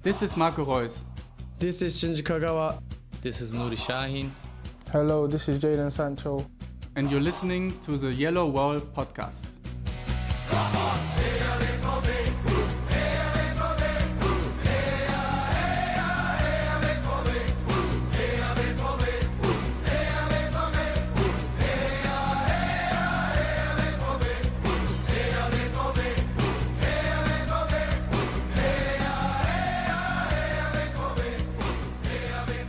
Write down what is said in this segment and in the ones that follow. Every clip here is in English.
This is Marco Reus. This is Shinji Kagawa. This is Nuri Shahin. Hello, this is Jadon Sancho. And you're listening to the Yellowwall podcast.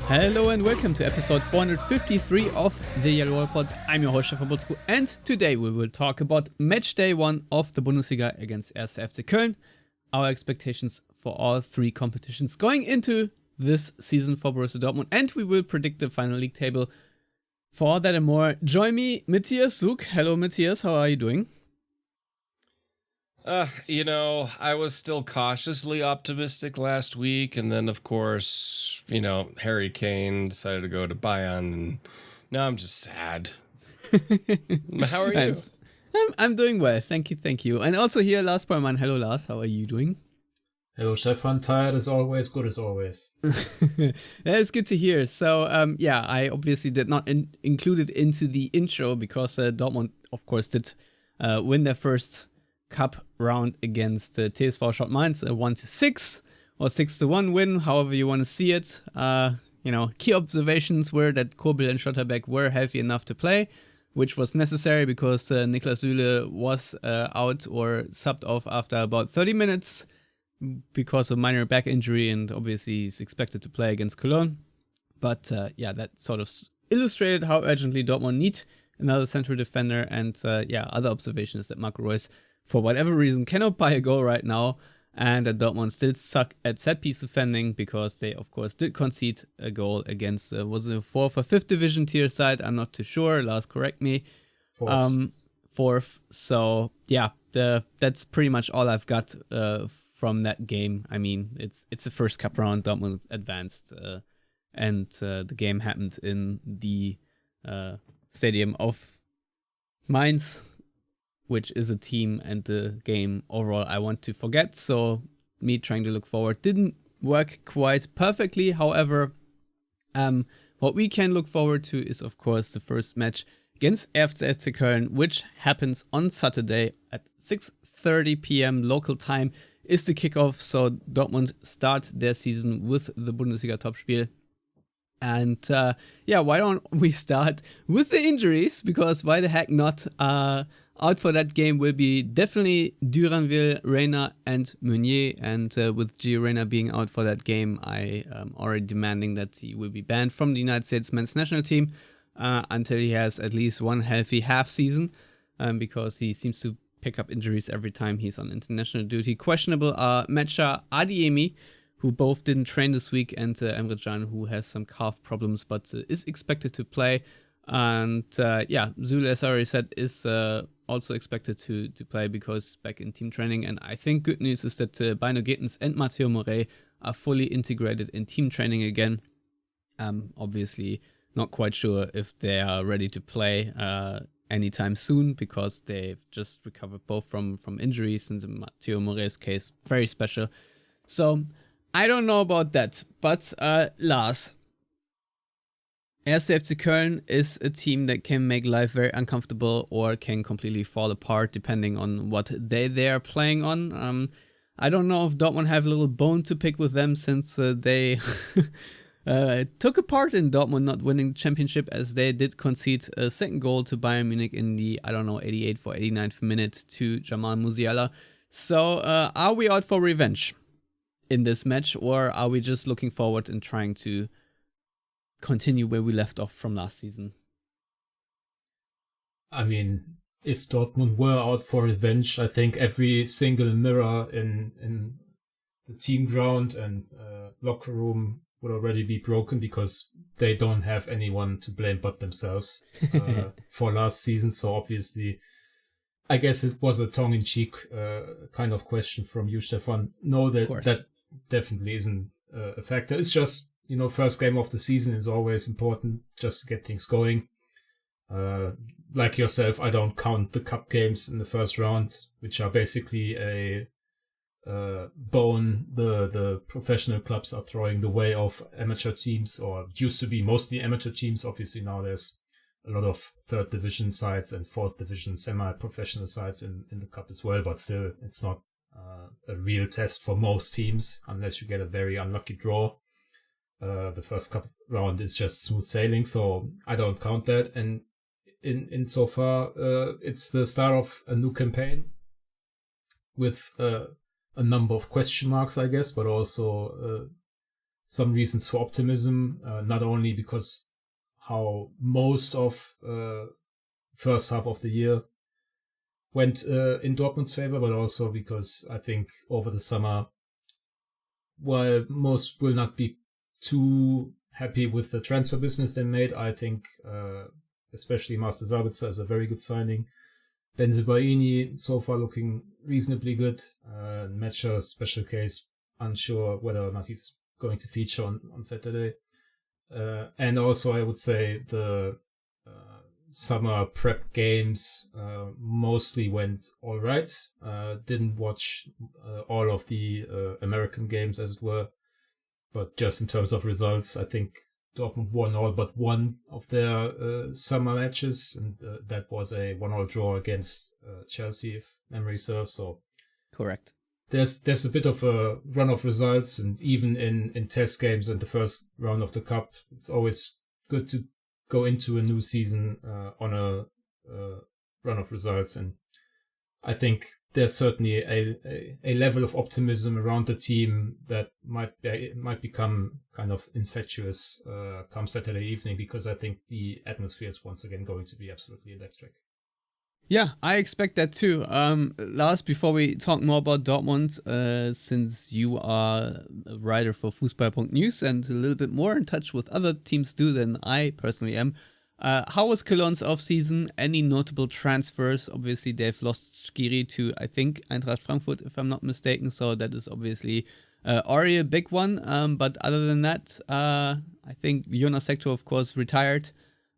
Hello and welcome to episode 453 of the Yellowwallpod. I'm your host, Stefan Butzko, and today we will talk about match day 1 of the Bundesliga against 1. FC Köln, our expectations for all three competitions going into this season for Borussia Dortmund, and we will predict the final league table. For all that and more, join me, Matthias Zug. Hello, Matthias, how are you doing? I was still cautiously optimistic last week, and then, of course, Harry Kane decided to go to Bayern, and now I'm just sad. How are you? I'm doing well, thank you. And also here, Lars Bäumann. Hello, Lars, how are you doing? Hello, Stefan. Tired as always, good as always. That's good to hear. So, I obviously did not include it into the intro because Dortmund, of course, did win their first cup round against TSV Schott Mainz, a 1-6 or 6-1 win, however you want to see it. Key observations were that Kobel and Schlotterbeck were healthy enough to play, which was necessary because Niklas Süle was out or subbed off after about 30 minutes because of minor back injury, and obviously he's expected to play against Köln. But that sort of illustrated how urgently Dortmund need another central defender, and other observations that Marco Reus, for whatever reason, cannot buy a goal right now, and that Dortmund still suck at set-piece defending because they, of course, did concede a goal against, was it a 4th or 5th division tier side? I'm not too sure. Lars, correct me. 4th. 4th. So, that's pretty much all I've got from that game. I mean, it's the first cup round. Dortmund advanced, and the game happened in the stadium of Mainz, which is a team and the game overall I want to forget. So me trying to look forward didn't work quite perfectly. However, what we can look forward to is, of course, the first match against 1. FC Köln, which happens on Saturday at 6:30 p.m. local time is the kickoff. So Dortmund start their season with the Bundesliga Topspiel. And why don't we start with the injuries? Because why the heck not? Out for that game will be definitely Duranville, Reina, and Meunier. And with Gio Reyna being out for that game, I am already demanding that he will be banned from the United States men's national team until he has at least one healthy half season, because he seems to pick up injuries every time he's on international duty. Questionable are Mecha Adiemi, who both didn't train this week, and Emre Can, who has some calf problems but is expected to play. And Süle, as I already said, is also expected to play because back in team training. And I think good news is that Bynoe-Gittens and Matteo Morey are fully integrated in team training again. Obviously, not quite sure if they are ready to play anytime soon because they've just recovered both from injuries, and in Matteo Morey's case, very special. So I don't know about that, but Lars, 1. FC Köln is a team that can make life very uncomfortable or can completely fall apart depending on what they are playing on. I don't know if Dortmund have a little bone to pick with them since they took a part in Dortmund not winning the championship, as they did concede a second goal to Bayern Munich in the, 88th or 89th minute to Jamal Musiala. So are we out for revenge in this match, or are we just looking forward and trying to continue where we left off from last season? I mean, if Dortmund were out for revenge, I think every single mirror in the team ground and locker room would already be broken because they don't have anyone to blame but themselves for last season. So obviously, I guess it was a tongue-in-cheek kind of question from you, Stefan. No, that definitely isn't a factor. It's just, first game of the season is always important just to get things going. Like yourself, I don't count the cup games in the first round, which are basically a bone the professional clubs are throwing the way of amateur teams, or used to be mostly amateur teams. Obviously now there's a lot of third division sides and fourth division semi-professional sides in the cup as well, but still it's not a real test for most teams unless you get a very unlucky draw. The first cup round is just smooth sailing, so I don't count that. And in so far, it's the start of a new campaign with a number of question marks, I guess, but also some reasons for optimism, not only because how most of first half of the year went in Dortmund's favor, but also because I think over the summer, while most will not be too happy with the transfer business they made, I think especially Master Sabitzer is a very good signing. Benzibaini so far looking reasonably good. Metscher, special case, unsure whether or not he's going to feature on Saturday. And also I would say the summer prep games mostly went all right. Didn't watch all of the American games, as it were, but just in terms of results, I think Dortmund won all but one of their summer matches, and that was a 1-1 draw against Chelsea, if memory serves. So Correct. there's a bit of a run of results, and even in test games in the first round of the cup, it's always good to go into a new season on a run of results. And I think there's certainly a level of optimism around the team that might become kind of infectious come Saturday evening, because I think the atmosphere is once again going to be absolutely electric. Yeah, I expect that too. Lars, before we talk more about Dortmund, since you are a writer for Fußball.news and a little bit more in touch with other teams too than I personally am, how was Cologne off-season? Any notable transfers? Obviously, they've lost Skiri to, I think, Eintracht Frankfurt, if I'm not mistaken. So that is obviously already a big one. But other than that, I think Jonas Hector, of course, retired.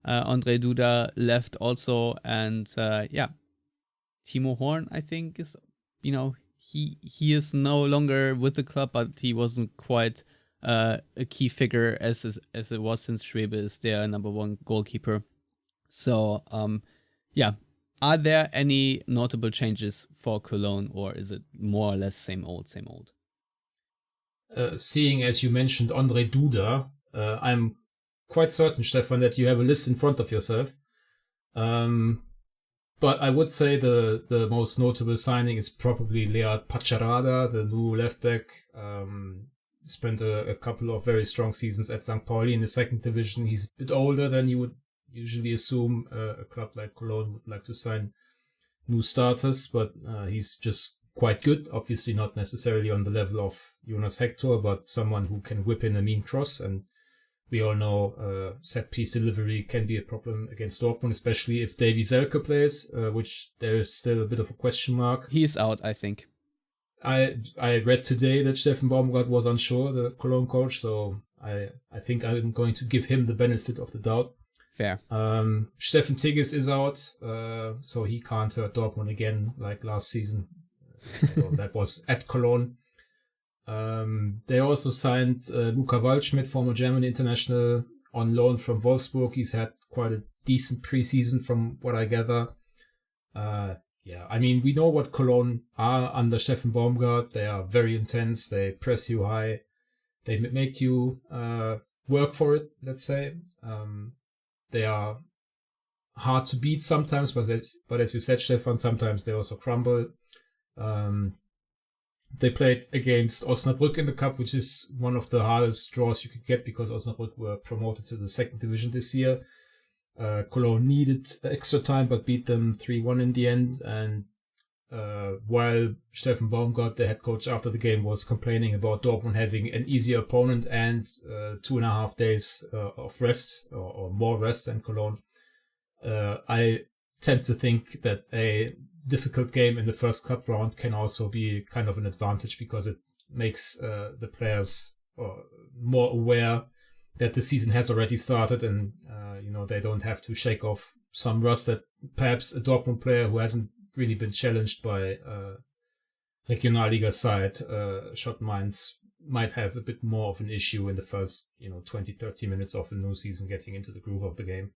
Andre Duda left also. And Timo Horn, I think, is, he is no longer with the club, but he wasn't quite a key figure as it was since Schwebe is their number one goalkeeper. So, are there any notable changes for Cologne, or is it more or less same old, same old? Seeing as you mentioned Andre Duda, I'm quite certain, Stefan, that you have a list in front of yourself. But I would say the most notable signing is probably Lead Pacharada, the new left back. Spent a couple of very strong seasons at St. Pauli in the second division. He's a bit older than you would usually assume a club like Cologne would like to sign new starters, but he's just quite good. Obviously not necessarily on the level of Jonas Hector, but someone who can whip in a mean cross. And we all know set piece delivery can be a problem against Dortmund, especially if Davy Selke plays, which there is still a bit of a question mark. He's out, I think. I read today that Steffen Baumgart was unsure, the Cologne coach, so I think I'm going to give him the benefit of the doubt. Fair. Steffen Tigges is out, so he can't hurt Dortmund again like last season. That was at Cologne. They also signed Luca Waldschmidt, former German international, on loan from Wolfsburg. He's had quite a decent preseason from what I gather. I mean, we know what Cologne are under Steffen Baumgart. They are very intense. They press you high. They make you work for it, let's say. They are hard to beat sometimes, but as you said, Stefan, sometimes they also crumble. They played against Osnabrück in the cup, which is one of the hardest draws you could get because Osnabrück were promoted to the second division this year. Cologne needed extra time, but beat them 3-1 in the end. And while Steffen Baumgart, the head coach, after the game was complaining about Dortmund having an easier opponent and 2.5 days of rest or more rest than Cologne, I tend to think that a difficult game in the first cup round can also be kind of an advantage because it makes the players more aware that the season has already started, and they don't have to shake off some rust that perhaps a Dortmund player who hasn't really been challenged by Regionalliga side, Schott-Mainz might have a bit more of an issue in the first, 20, 30 minutes of the new season getting into the groove of the game.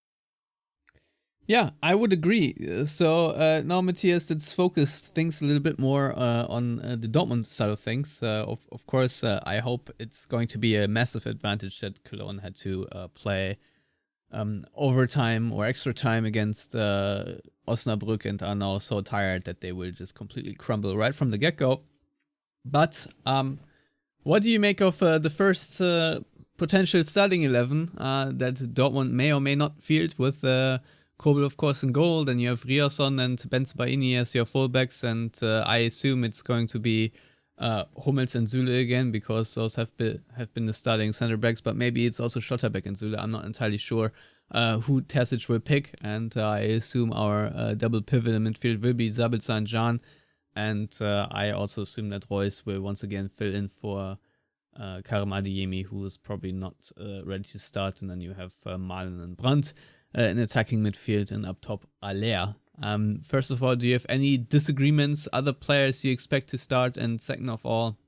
Yeah, I would agree. So now, Matthias, let's focus things a little bit more on the Dortmund side of things. Of course, I hope it's going to be a massive advantage that Cologne had to play overtime or extra time against Osnabrück and are now so tired that they will just completely crumble right from the get-go. But what do you make of the first potential starting 11 that Dortmund may or may not field with Kobel, of course, in goal? Then you have Riasson and Bensebaini as your fullbacks, and I assume it's going to be Hummels and Süle again, because those have been the starting center backs, but maybe it's also Schlotterbeck and Süle. I'm not entirely sure who Terzic will pick, and I assume our double pivot in midfield will be Sabitzer and Can, and I also assume that Reus will once again fill in for Karim Adeyemi, who is probably not ready to start, and then you have Malen and Brandt in attacking midfield, and up top Aller. First of all, do you have any disagreements, other players you expect to start? And second of all,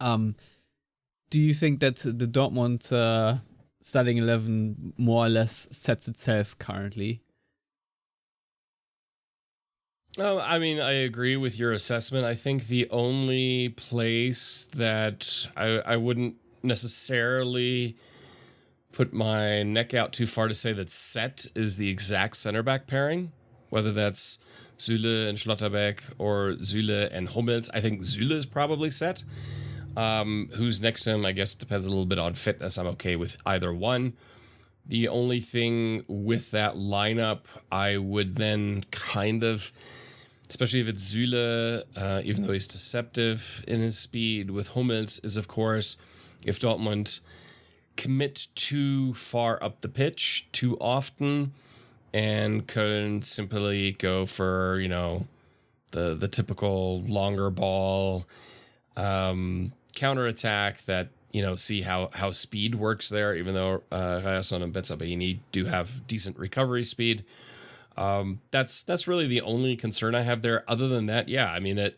do you think that the Dortmund starting 11 more or less sets itself currently? Oh, I mean, I agree with your assessment. I think the only place that I wouldn't necessarily put my neck out too far to say that's set is the exact center back pairing, whether that's Süle and Schlotterbeck or Süle and Hummels. I think Süle is probably set. Who's next to him, I guess, depends a little bit on fitness. I'm okay with either one. The only thing with that lineup, I would then kind of, especially if it's Süle, even though he's deceptive in his speed with Hummels, is of course, if Dortmund commit too far up the pitch too often, and Köln simply go for, the typical longer ball counterattack that, see how speed works there, even though Riasson and Bensebaini do have decent recovery speed. That's really the only concern I have there. Other than that, yeah, I mean, it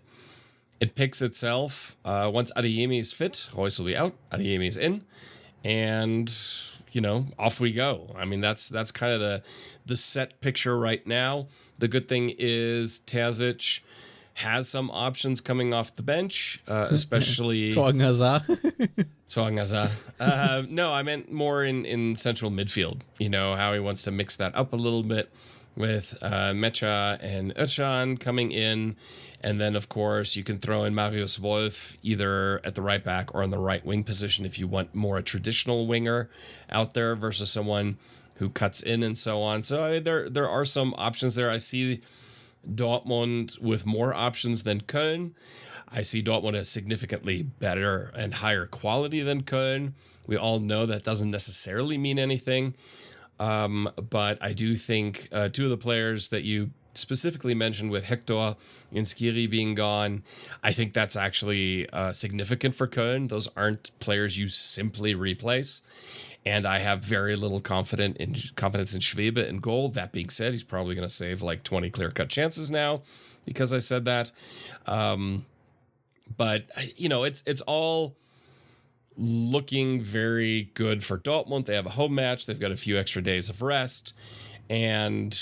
picks itself. Once Adeyemi is fit, Reus will be out, Adeyemi is in, and off we go. I mean, that's kind of the set picture right now. The good thing is Terzic has some options coming off the bench, especially Torgen Hazard. No, I meant more in central midfield. How he wants to mix that up a little bit with Mecha and Özcan coming in. And then, of course, you can throw in Marius Wolf either at the right back or in the right wing position if you want more a traditional winger out there versus someone who cuts in and so on. So there are some options there. I see Dortmund with more options than Köln. I see Dortmund as significantly better and higher quality than Köln. We all know that doesn't necessarily mean anything. But I do think two of the players that you specifically mentioned with Hector and Skiri being gone, I think that's actually significant for Köln. Those aren't players you simply replace. And I have very little confidence in Schwebe in goal. That being said, he's probably going to save like 20 clear-cut chances now because I said that. But, it's all looking very good for Dortmund. They have a home match. They've got a few extra days of rest. And,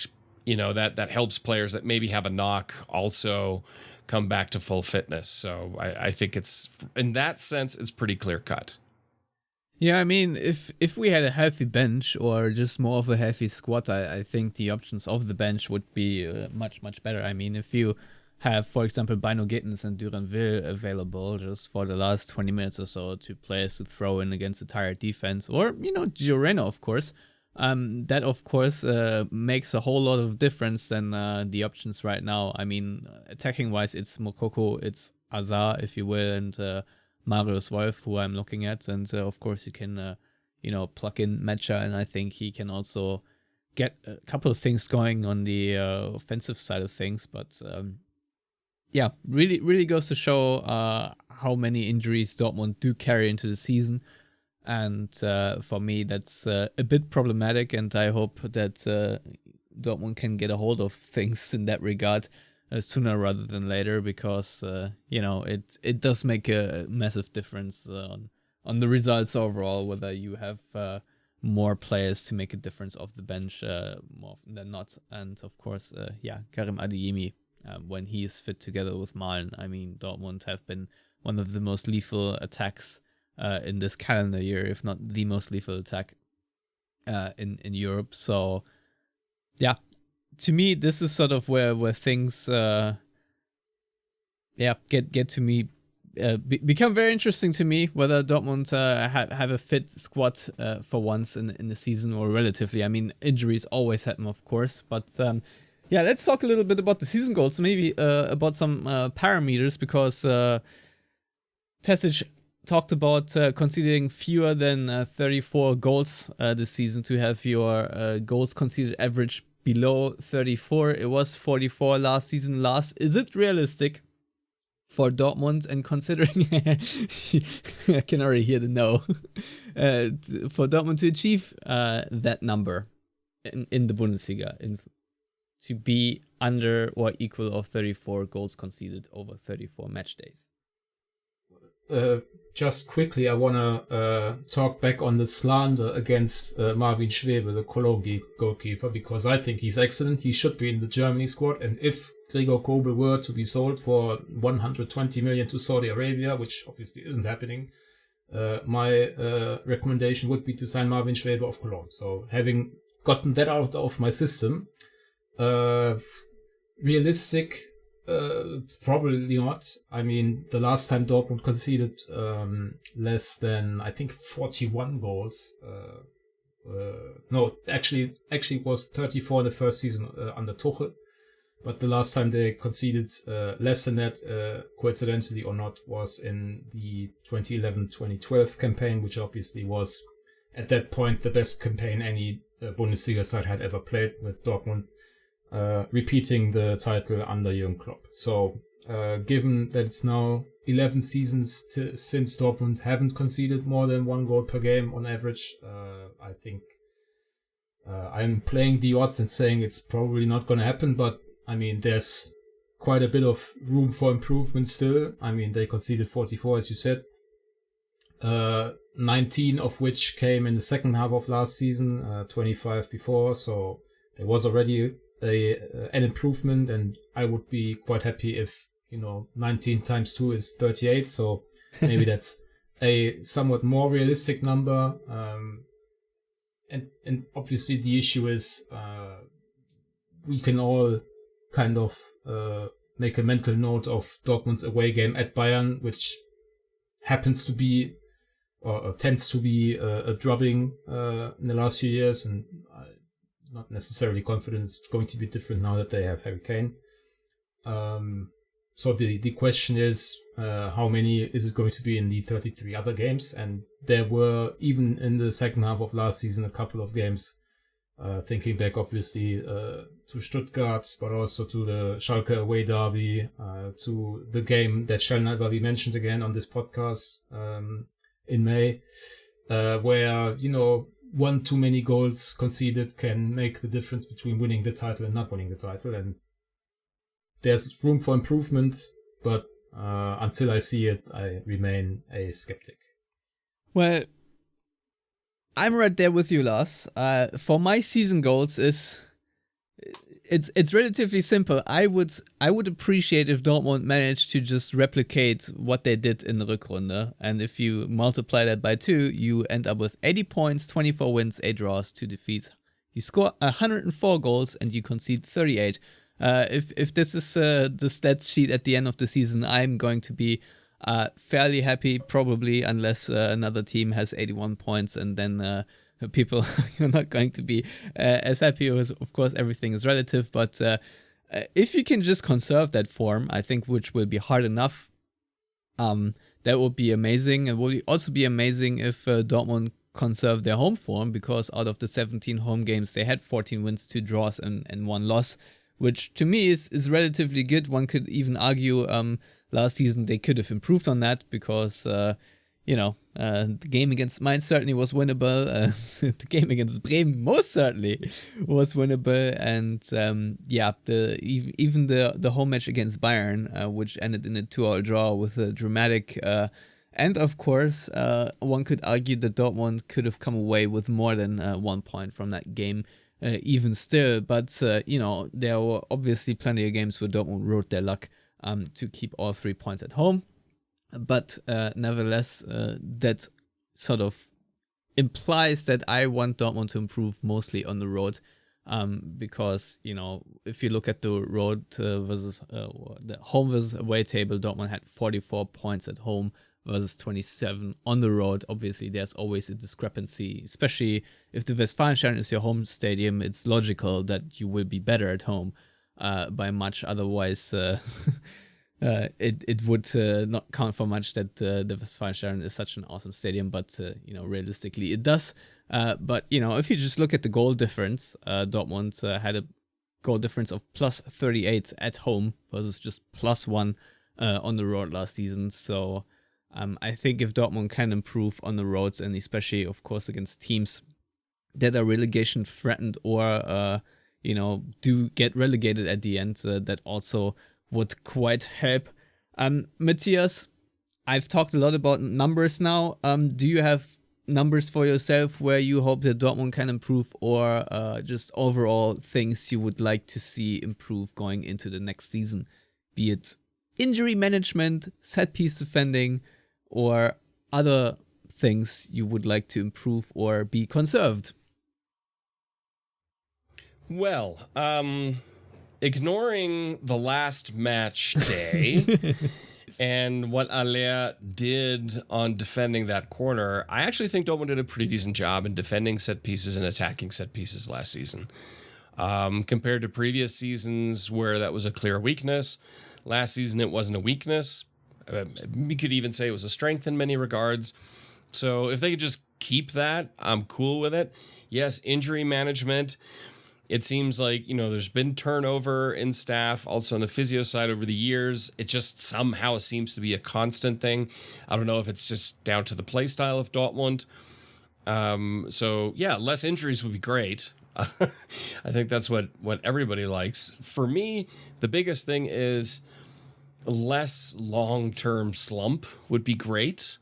that helps players that maybe have a knock also come back to full fitness. So I think it's, in that sense, it's pretty clear-cut. Yeah, I mean, if we had a healthy bench or just more of a healthy squad, I think the options of the bench would be much, much better. I mean, if you have, for example, Bynoe-Gittens and Duranville available just for the last 20 minutes or so to players to throw in against a tired defense, or, Gio Reyna, of course, that, of course, makes a whole lot of difference than the options right now. I mean, attacking-wise, it's Moukoko, it's Hazard, if you will, and Marius Wolf, who I'm looking at, and of course you can, plug in Mecha, and I think he can also get a couple of things going on the offensive side of things. But yeah, really goes to show how many injuries Dortmund do carry into the season, and for me that's a bit problematic, and I hope that Dortmund can get a hold of things in that regard. sooner rather than later, because it does make a massive difference on the results overall, whether you have more players to make a difference off the bench more often than not. And of course, Karim Adeyemi, when he is fit together with Malen, I mean, Dortmund have been one of the most lethal attacks in this calendar year, if not the most lethal attack in Europe. So, yeah, to me, this is sort of where things, get to me. Become very interesting to me, whether Dortmund have a fit squad for once in the season, or relatively. I mean, injuries always happen, of course, but let's talk a little bit about the season goals, maybe about some parameters, because Tesic talked about conceding fewer than 34 goals this season to have your goals conceded average below 34. It was 44 last season. Lars, is it realistic for Dortmund, and considering I can already hear the no, for Dortmund to achieve that number in the Bundesliga, to be under or equal of 34 goals conceded over 34 match days? Just quickly, I want to talk back on the slander against Marvin Schwebe, the Cologne goalkeeper, because I think he's excellent. He should be in the Germany squad, and if Gregor Kobel were to be sold for 120 million to Saudi Arabia, which obviously isn't happening, my recommendation would be to sign Marvin Schwebe of Cologne. So having gotten that out of my system, realistic, probably not. I mean, the last time Dortmund conceded less than, I think, 41 goals. No, actually it was 34 in the first season under Tuchel. But the last time they conceded less than that, coincidentally or not, was in the 2011-2012 campaign, which obviously was, at that point, the best campaign any Bundesliga side had ever played, with Dortmund repeating the title under Jürgen Klopp. So, given that it's now 11 seasons since Dortmund haven't conceded more than 1 goal per game on average, I think I'm playing the odds and saying it's probably not going to happen, but I mean, there's quite a bit of room for improvement still. I mean, they conceded 44, as you said, 19 of which came in the second half of last season, 25 before. So there was already an improvement, and I would be quite happy if, 19 times 2 is 38. So maybe that's a somewhat more realistic number. And obviously the issue is we can all kind of make a mental note of Dortmund's away game at Bayern, which happens to be or tends to be a drubbing in the last few years, and I'm not necessarily confident it's going to be different now that they have Harry Kane. So the question is, how many is it going to be in the 33 other games? And there were, even in the second half of last season, a couple of games, thinking back obviously to Stuttgart, but also to the Schalke away derby, to the game that Shell Nalbavi mentioned again on this podcast in May, where, 1 too many goals conceded can make the difference between winning the title and not winning the title. And there's room for improvement, but until I see it, I remain a skeptic. Well, I'm right there with you, Lars. For my season goals, it's relatively simple. I would appreciate if Dortmund managed to just replicate what they did in the Rückrunde, and if you multiply that by 2, you end up with 80 points, 24 wins, 8 draws, 2 defeats. You score 104 goals and you concede 38. If this is the stats sheet at the end of the season, I'm going to be fairly happy, probably, unless another team has 81 points, and then people are not going to be as happy. Of course, everything is relative, but if you can just conserve that form, I think, which will be hard enough, that would be amazing. It will also be amazing if Dortmund conserve their home form, because out of the 17 home games, they had 14 wins, 2 draws, and 1 loss, which to me is relatively good. One could even argue last season they could have improved on that, because the game against Mainz certainly was winnable. The game against Bremen most certainly was winnable. And even the home match against Bayern, which ended in a 2-2 draw with a dramatic... and of course, one could argue that Dortmund could have come away with more than 1 point from that game, even still. But, there were obviously plenty of games where Dortmund rode their luck to keep all 3 points at home. But nevertheless, that sort of implies that I want Dortmund to improve mostly on the road. Because, if you look at the road versus the home versus away table, Dortmund had 44 points at home versus 27 on the road. Obviously, there's always a discrepancy, especially if the Westfalenstadion is your home stadium. It's logical that you will be better at home by much. Otherwise, it would not count for much that the Westfalenstadion is such an awesome stadium, but realistically it does. But if you just look at the goal difference, Dortmund had a goal difference of plus 38 at home versus just plus 1 on the road last season. So I think if Dortmund can improve on the roads, and especially of course against teams that are relegation threatened or do get relegated at the end, that also would quite help. Matthias, I've talked a lot about numbers now. Do you have numbers for yourself where you hope that Dortmund can improve, or just overall things you would like to see improve going into the next season? Be it injury management, set piece defending, or other things you would like to improve or be conserved? Well, ignoring the last match day and what Aller did on defending that corner, I actually think Dortmund did a pretty decent job in defending set pieces and attacking set pieces last season. Compared to previous seasons where that was a clear weakness, last season it wasn't a weakness. We could even say it was a strength in many regards. So if they could just keep that, I'm cool with it. Yes, injury management. It seems like, there's been turnover in staff, also on the physio side over the years. It just somehow seems to be a constant thing. I don't know if it's just down to the play style of Dortmund. Less injuries would be great. I think that's what everybody likes. For me, the biggest thing is less long-term slump would be great.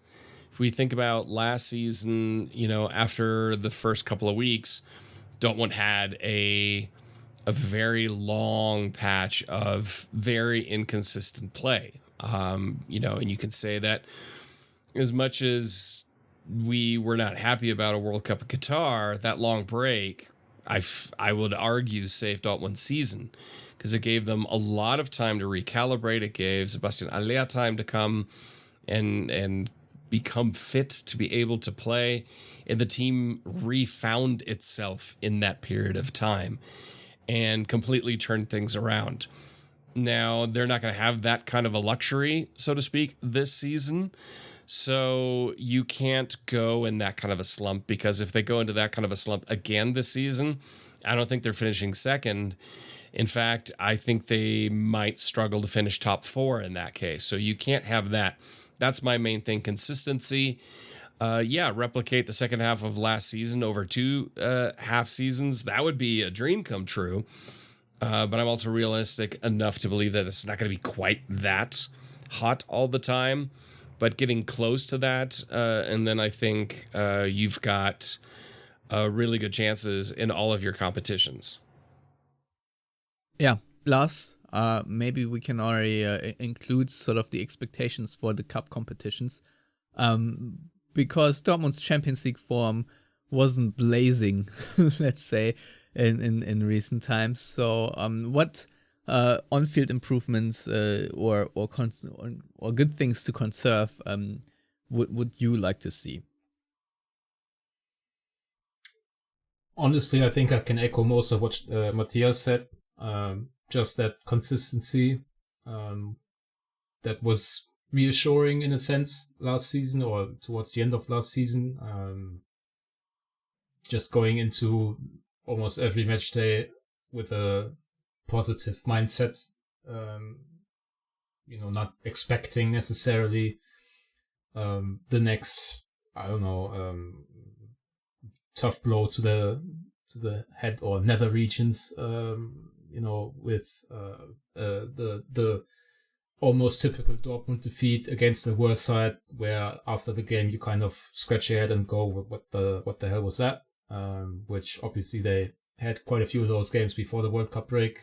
If we think about last season, after the first couple of weeks, Dortmund had a very long patch of very inconsistent play. And you can say that as much as we were not happy about a World Cup of Qatar, that long break, I would argue, saved Dortmund's season, because it gave them a lot of time to recalibrate. It gave Sebastian Aller time to come and become fit to be able to play, and the team refound itself in that period of time and completely turned things around. Now, they're not going to have that kind of a luxury, so to speak, this season. So you can't go in that kind of a slump, because if they go into that kind of a slump again this season, I don't think they're finishing second. In fact, I think they might struggle to finish top 4 in that case. So you can't have that. That's my main thing. Consistency. Replicate the second half of last season over 2 half seasons. That would be a dream come true. But I'm also realistic enough to believe that it's not going to be quite that hot all the time, but getting close to that. And then I think you've got really good chances in all of your competitions. Yeah, Lars, maybe we can already include sort of the expectations for the cup competitions, because Dortmund's Champions League form wasn't blazing, let's say, in recent times. So, what on-field improvements or good things to conserve would you like to see? Honestly, I think I can echo most of what Matthias said. Just that consistency that was reassuring in a sense last season, or towards the end of last season. Just going into almost every match day with a positive mindset, not expecting necessarily the next, I don't know, tough blow to the head or nether regions, with the almost typical Dortmund defeat against the worst side, where after the game you kind of scratch your head and go, what the hell was that? Which obviously they had quite a few of those games before the World Cup break.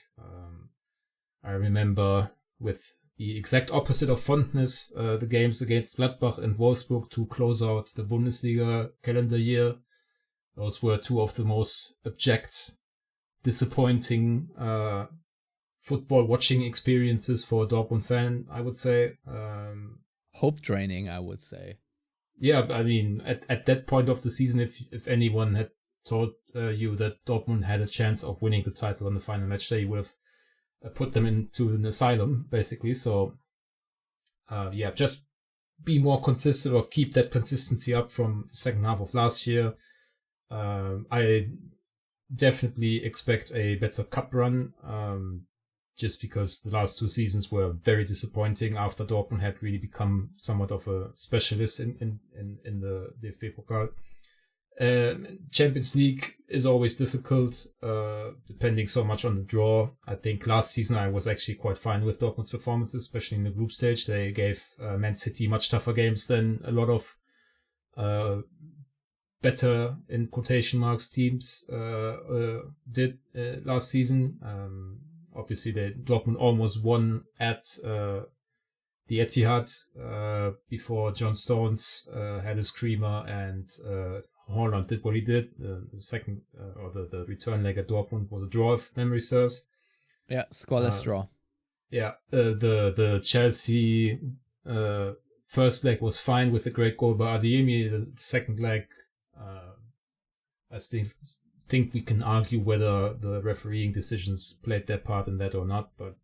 I remember with the exact opposite of fondness, the games against Gladbach and Wolfsburg to close out the Bundesliga calendar year. Those were two of the most abject, disappointing football watching experiences for a Dortmund fan, I would say. Hope draining, I would say. Yeah, I mean, at that point of the season, if anyone had told you that Dortmund had a chance of winning the title on the final match day, you would have put them into an asylum, basically. So, just be more consistent or keep that consistency up from the second half of last year. I definitely expect a better cup run, just because the last two seasons were very disappointing after Dortmund had really become somewhat of a specialist in the DFB Pokal. Champions League is always difficult, depending so much on the draw. I think last season I was actually quite fine with Dortmund's performances, especially in the group stage. They gave Man City much tougher games than a lot of better, in quotation marks, teams did last season. Obviously, Dortmund almost won at the Etihad before John Stones had a screamer and Haaland did what he did. The second or the return leg at Dortmund was a draw, if memory serves. Yeah, scoreless draw. Yeah, the Chelsea first leg was fine with a great goal by Adeyemi. The second leg, I think we can argue whether the refereeing decisions played their part in that or not. But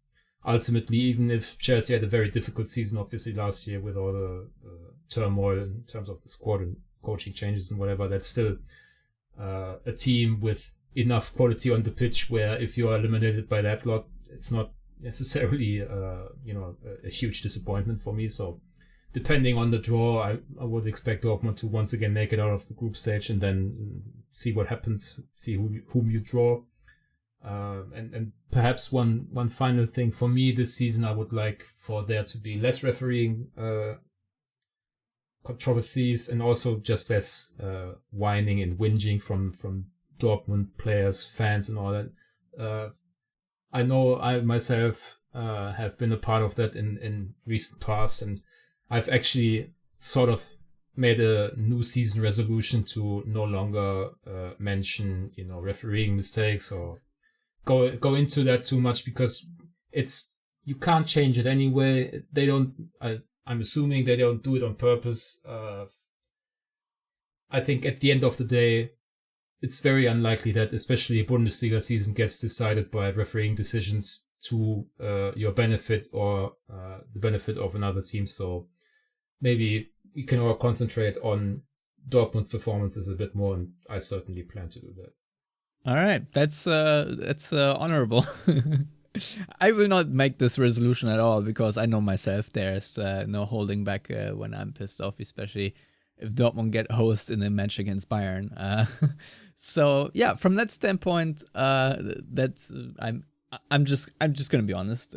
ultimately, even if Chelsea had a very difficult season, obviously last year with all the turmoil in terms of the squad and coaching changes and whatever, that's still a team with enough quality on the pitch where if you are eliminated by that lot, it's not necessarily a huge disappointment for me. So depending on the draw, I would expect Dortmund to once again make it out of the group stage and then see what happens, see whom you draw. And perhaps one final thing for me this season, I would like for there to be less refereeing controversies and also just less whining and whinging from Dortmund players, fans and all that. I know I myself have been a part of that in recent past, and I've actually sort of made a new season resolution to no longer mention, refereeing mistakes or go into that too much, because you can't change it anyway. They don't. I'm assuming they don't do it on purpose. I think at the end of the day, it's very unlikely that especially a Bundesliga season gets decided by refereeing decisions to your benefit or the benefit of another team. So maybe we can all concentrate on Dortmund's performances a bit more, and I certainly plan to do that. All right, that's honorable. I will not make this resolution at all because I know myself there's no holding back when I'm pissed off, especially if Dortmund get host in a match against Bayern. So yeah, from that standpoint, that's I'm just gonna be honest.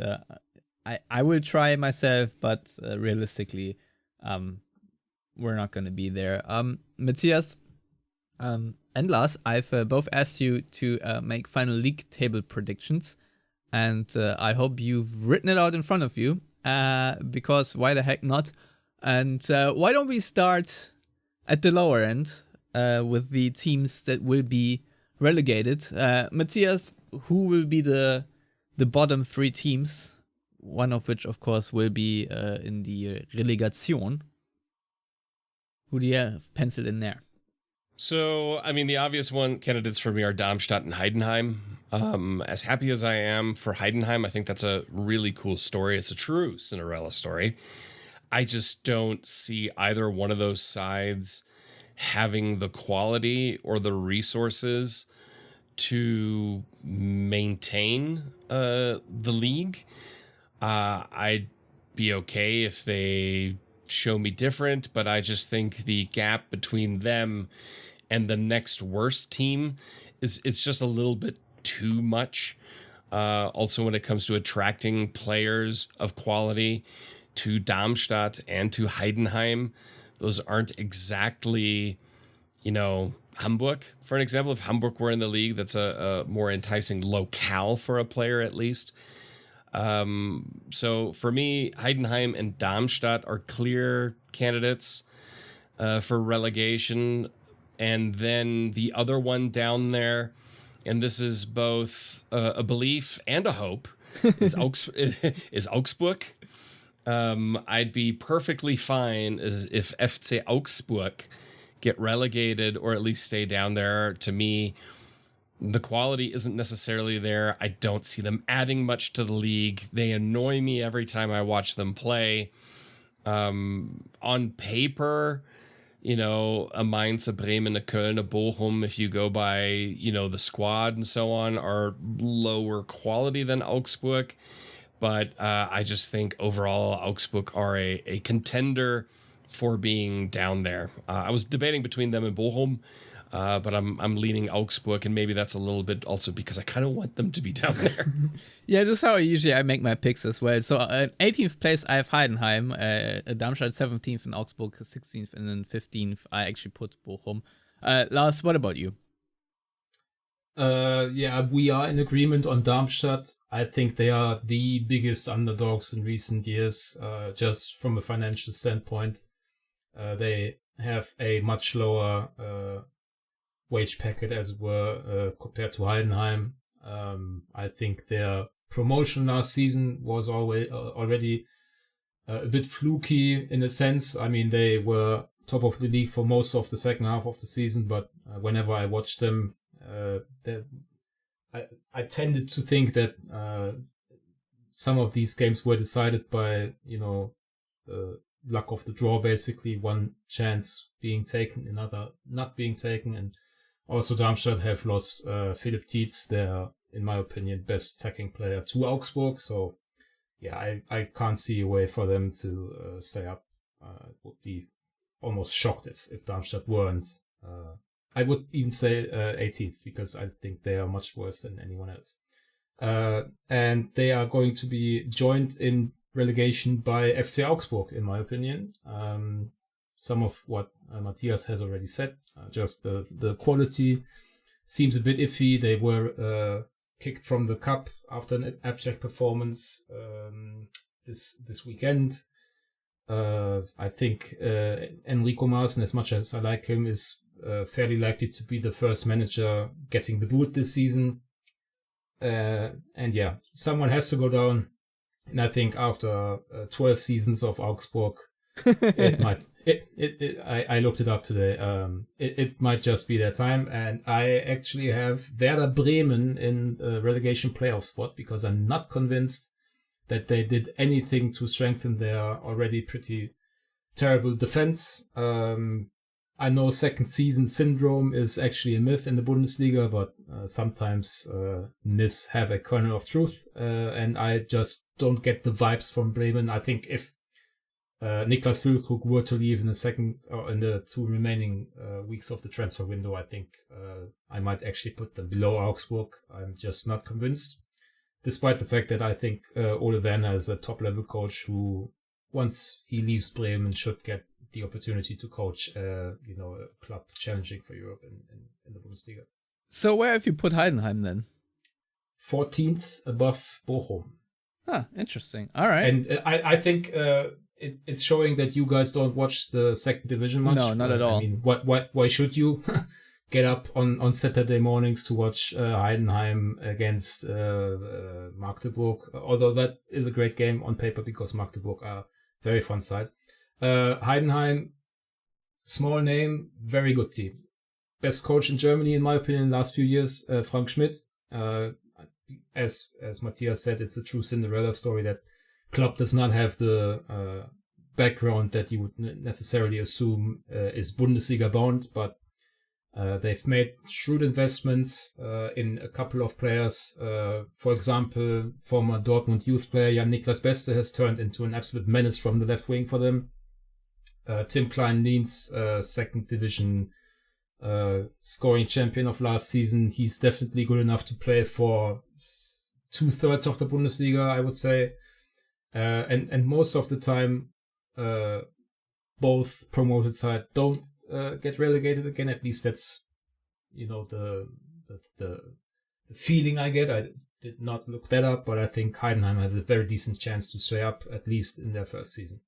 I will try myself, but realistically, we're not gonna be there. Matthias, and Lars, I've both asked you to make final league table predictions. And I hope you've written it out in front of you, because why the heck not? And why don't we start at the lower end with the teams that will be relegated? Matthias, who will be the bottom three teams? One of which, of course, will be in the Relegation. Who do you have penciled in there? So, I mean, the obvious candidates for me are Darmstadt and Heidenheim. As happy as I am for Heidenheim, I think that's a really cool story. It's a true Cinderella story. I just don't see either one of those sides having the quality or the resources to maintain the league. I'd be okay if they show me different, but I just think the gap between them and the next worst team is just a little bit too much. Also, when it comes to attracting players of quality to Darmstadt and to Heidenheim, those aren't exactly, Hamburg, for an example. If Hamburg were in the league, that's a more enticing locale for a player, at least. So for me, Heidenheim and Darmstadt are clear candidates for relegation. And then the other one down there, and this is both a belief and a hope, is Augsburg. I'd be perfectly fine if FC Augsburg get relegated or at least stay down there. To me, the quality isn't necessarily there. I don't see them adding much to the league. They annoy me every time I watch them play. On paper, a Mainz, a Bremen, a Köln, a Bochum, if you go by, the squad and so on, are lower quality than Augsburg. But I just think overall Augsburg are a contender for being down there. I was debating between them and Bochum, but I'm leaning Augsburg, and maybe that's a little bit also because I kind of want them to be down there. Yeah, this is how I make my picks as well. So 18th place, I have Heidenheim, Darmstadt 17th, and Augsburg 16th, and then 15th, I actually put Bochum. Lars, what about you? We are in agreement on Darmstadt. I think they are the biggest underdogs in recent years, just from a financial standpoint. They have a much lower wage packet, as it were, compared to Heidenheim. I think their promotion last season was already a bit fluky in a sense. I mean, they were top of the league for most of the second half of the season, but whenever I watched them, I tended to think that some of these games were decided by, the luck of the draw, basically. One chance being taken, another not being taken. And also Darmstadt have lost Philipp Tietz, their, in my opinion, best attacking player, to Augsburg. So, yeah, I can't see a way for them to stay up. Would be almost shocked if Darmstadt weren't. I would even say 18th, because I think they are much worse than anyone else. And they are going to be joined in relegation by FC Augsburg, in my opinion. Some of what Matthias has already said, just the quality seems a bit iffy. They were kicked from the cup after an abject performance this weekend. I think Enrico Maaßen, as much as I like him, is fairly likely to be the first manager getting the boot this season. And yeah, someone has to go down. And I think after 12 seasons of Augsburg, it might. I looked it up today. It might just be their time. And I actually have Werder Bremen in the relegation playoff spot, because I'm not convinced that they did anything to strengthen their already pretty terrible defense. I know second season syndrome is actually a myth in the Bundesliga, but sometimes myths have a kernel of truth, and I just don't get the vibes from Bremen. I think if Niklas Füllkrug were to leave in the second or in the 2 remaining weeks of the transfer window, I think I might actually put them below Augsburg. I'm just not convinced, despite the fact that I think Ole Werner is a top-level coach who, once he leaves Bremen, should get the opportunity to coach a club challenging for Europe in the Bundesliga. So where have you put Heidenheim then? 14th above Bochum. Huh, interesting. All right. And I think it's showing that you guys don't watch the second division much. No, not at all. I mean, why should you get up on Saturday mornings to watch Heidenheim against Magdeburg? Although that is a great game on paper, because Magdeburg are very fun side. Heidenheim, small name, very good team. Best coach in Germany, in my opinion, last few years, Frank Schmidt. As Matthias said, it's a true Cinderella story. That club does not have the background that you would necessarily assume is Bundesliga bound, but they've made shrewd investments in a couple of players. For example, former Dortmund youth player Jan-Niklas Beste has turned into an absolute menace from the left wing for them. Tim Klein-Lien's second division scoring champion of last season. He's definitely good enough to play for 2/3 of the Bundesliga, I would say. And most of the time, both promoted sides don't get relegated again. At least that's, the feeling I get. I did not look that up, but I think Heidenheim has a very decent chance to stay up, at least in their first season.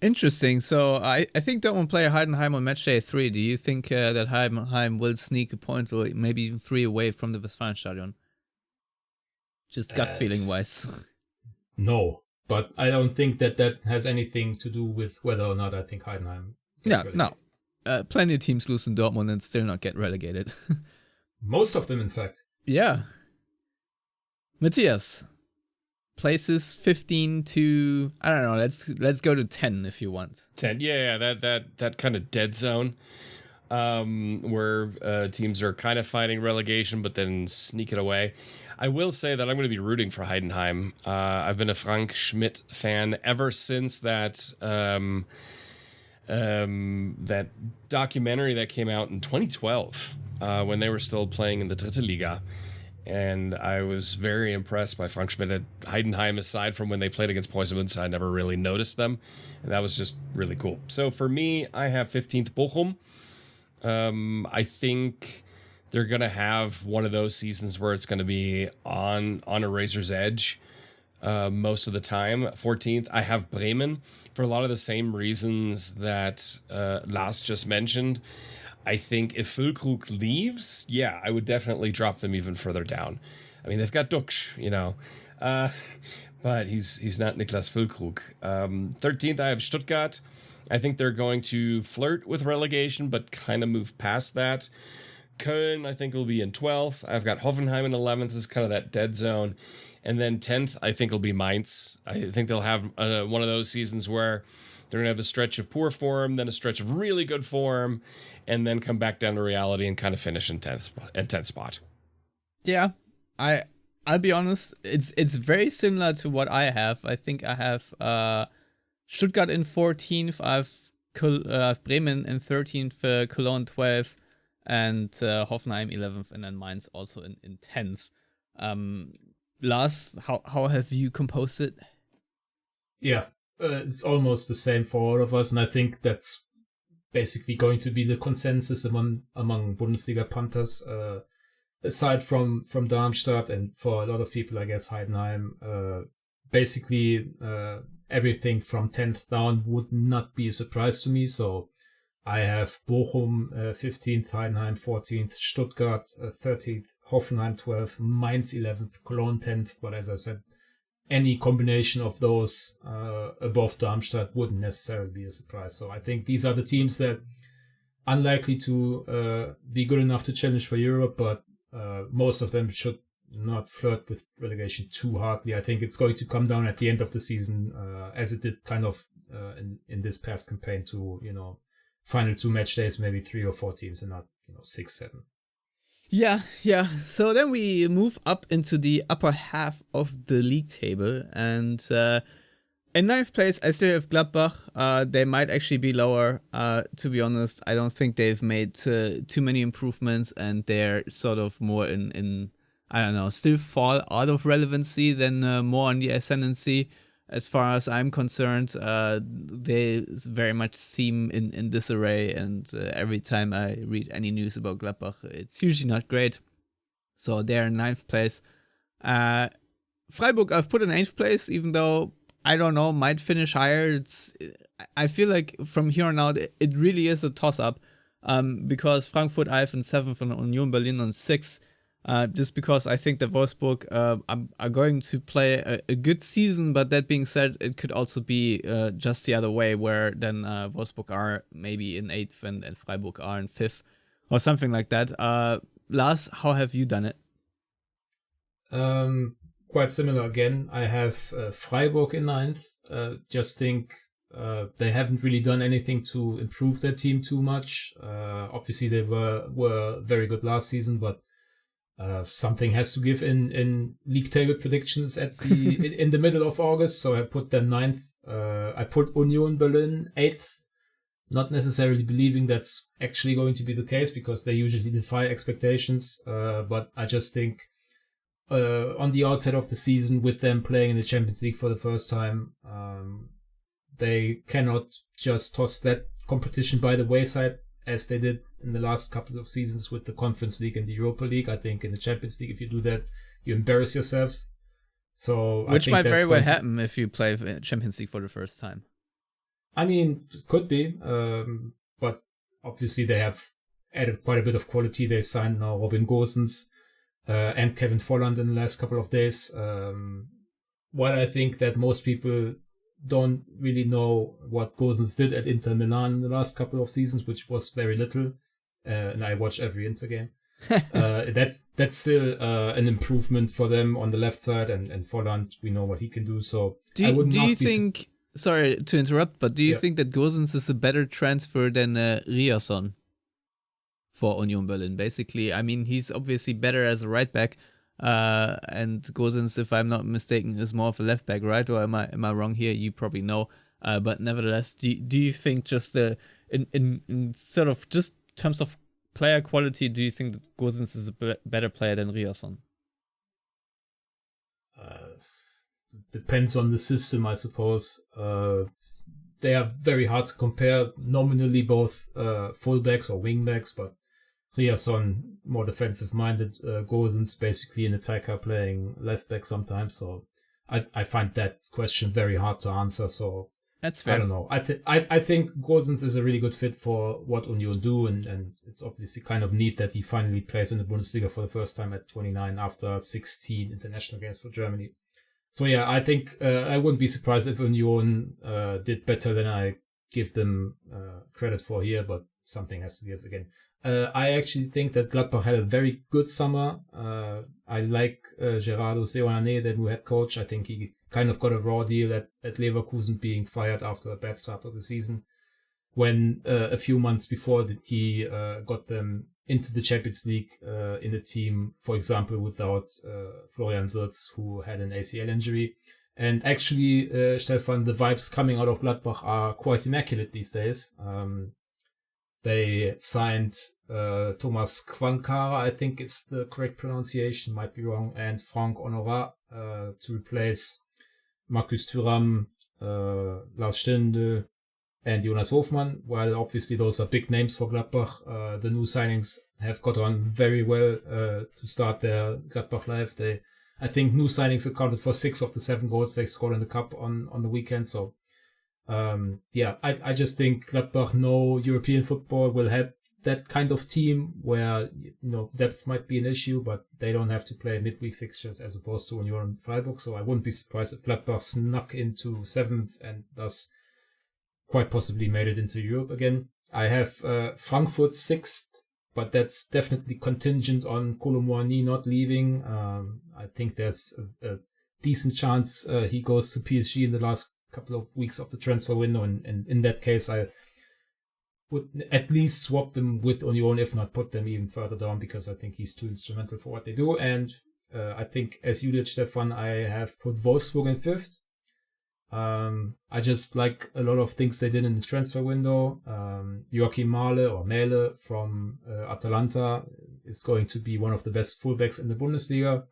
Interesting. So I think Dortmund play Heidenheim on match day 3. Do you think that Heidenheim will sneak a point or maybe even 3 away from the Westfalenstadion? Just gut feeling wise. No, but I don't think that has anything to do with whether or not I think Heidenheim gets relegated. No. Plenty of teams lose in Dortmund and still not get relegated. Most of them, in fact. Yeah. Matthias, places 15 to, I don't know, let's go to 10 if you want. 10, yeah, that kind of dead zone where teams are kind of fighting relegation but then sneak it away. I will say that I'm going to be rooting for Heidenheim. I've been a Frank Schmidt fan ever since that that documentary that came out in 2012 when they were still playing in the Dritte Liga. And I was very impressed by Frank Schmidt at Heidenheim. Aside from when they played against Poisson, I never really noticed them. And that was just really cool. So for me, I have 15th Bochum. I think they're going to have one of those seasons where it's going to be on a razor's edge most of the time. 14th, I have Bremen for a lot of the same reasons that Lars just mentioned. I think if Füllkrug leaves, yeah, I would definitely drop them even further down. I mean, they've got Dux, but he's not Niklas Füllkrug. 13th, I have Stuttgart. I think they're going to flirt with relegation, but kind of move past that. Köln, I think, will be in 12th. I've got Hoffenheim in 11th. This is kind of that dead zone. And then 10th, I think, will be Mainz. I think they'll have one of those seasons where they're going to have a stretch of poor form, then a stretch of really good form, and then come back down to reality and kind of finish in 10th spot. Yeah, I'll be honest. It's very similar to what I have. I think I have Stuttgart in 14th. I have Bremen in 13th, Cologne 12th, and Hoffenheim 11th, and then Mainz also in 10th. Lars, how have you composed it? Yeah, it's almost the same for all of us, and I think that's basically going to be the consensus among Bundesliga punters, aside from Darmstadt, and for a lot of people, I guess, Heidenheim. Basically, everything from 10th down would not be a surprise to me, so I have Bochum 15th, Heidenheim 14th, Stuttgart 13th, Hoffenheim 12th, Mainz 11th, Cologne 10th, but as I said, any combination of those above Darmstadt wouldn't necessarily be a surprise. So I think these are the teams that are unlikely to be good enough to challenge for Europe, but most of them should not flirt with relegation too hardly. I think it's going to come down at the end of the season, as it did kind of in this past campaign, to final 2 match days, maybe 3 or 4 teams, and not 6, 7. Yeah. So then we move up into the upper half of the league table, and in 9th place I still have Gladbach. They might actually be lower. To be honest, I don't think they've made too many improvements, and they're sort of more in I don't know, still fall out of relevancy than more on the ascendancy. As far as I'm concerned, they very much seem in disarray, and every time I read any news about Gladbach, it's usually not great. So they're in 9th place. Freiburg I've put in 8th place, even though, I don't know, might finish higher. I feel like from here on out, it really is a toss-up, because Frankfurt I have in 7th and Union Berlin on 6th. Just because I think that Wolfsburg are going to play a good season, but that being said, it could also be just the other way, where then Wolfsburg are maybe in 8th and Freiburg are in 5th, or something like that. Lars, how have you done it? Quite similar again. I have Freiburg in 9th. Just think they haven't really done anything to improve their team too much. Obviously, they were very good last season, but something has to give in league table predictions at the in the middle of August, so I put them 9th. I put Union Berlin 8th. not necessarily believing that's actually going to be the case because they usually defy expectations. But I just think on the outset of the season, with them playing in the Champions League for the first time, they cannot just toss that competition by the wayside as they did in the last couple of seasons with the Conference League and the Europa League. I think in the Champions League, if you do that, you embarrass yourselves. So Which might very well happen if you play Champions League for the first time. I mean, it could be, but obviously they have added quite a bit of quality. They signed now Robin Gosens and Kevin Volland in the last couple of days. What I think that most people don't really know what Gosens did at Inter Milan in the last couple of seasons, which was very little, and I watch every Inter game. That's still an improvement for them on the left side, and Volland, we know what he can do. So do you think? Sorry to interrupt, but do you think that Gosens is a better transfer than Ryerson for Union Berlin? Basically, I mean, he's obviously better as a right back, and Gosens, if I'm not mistaken, is more of a left back, right? Or am I wrong here? You probably know, but nevertheless, do you think just in sort of just terms of player quality, do you think that Gosens is a better player than Ryerson? Depends on the system, I suppose. They are very hard to compare nominally, both fullbacks or wingbacks, but Ryerson more defensive-minded, Gosens basically an attacker playing left-back sometimes. So I find that question very hard to answer. So that's fair. I don't know. I think Gosens is a really good fit for what Union do, and it's obviously kind of neat that he finally plays in the Bundesliga for the first time at 29 after 16 international games for Germany. So yeah, I think I wouldn't be surprised if Union did better than I give them credit for here, but something has to give again. I actually think that Gladbach had a very good summer. I like Gerardo Seoane, the new head coach. I think he kind of got a raw deal at Leverkusen, being fired after a bad start of the season, when a few months before he got them into the Champions League in the team, for example, without Florian Wirtz, who had an ACL injury. And actually, Stefan, the vibes coming out of Gladbach are quite immaculate these days. They signed Thomas Quankara, I think it's the correct pronunciation, might be wrong, and Franck Honorat to replace Markus Thuram, Lars Stindl, and Jonas Hofmann. While obviously those are big names for Gladbach, the new signings have got on very well to start their Gladbach life. I think new signings accounted for 6 of the 7 goals they scored in the cup on the weekend. So I just think Gladbach know European football will help that kind of team where depth might be an issue, but they don't have to play midweek fixtures as opposed to Union and Freiburg. So I wouldn't be surprised if Gladbach snuck into 7th and thus quite possibly made it into Europe again. I have Frankfurt 6th, but that's definitely contingent on Kolo Muani not leaving. I think there's a decent chance he goes to PSG in the last couple of weeks of the transfer window, and in that case I would at least swap them with Union, if not put them even further down, because I think he's too instrumental for what they do. And I think, as you did, Stefan, I have put Wolfsburg in 5th. I just like a lot of things they did in the transfer window. Joachim Mähle from Atalanta is going to be one of the best fullbacks in the Bundesliga.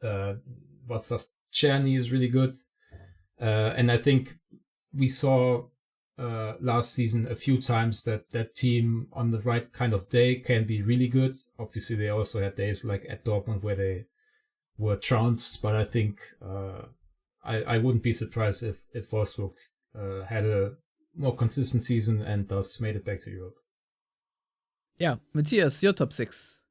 Václav Černý is really good. And I think we saw last season a few times that team on the right kind of day can be really good. Obviously, they also had days like at Dortmund where they were trounced, but I think I wouldn't be surprised if Wolfsburg had a more consistent season and thus made it back to Europe. Yeah, Matthias, your top 6.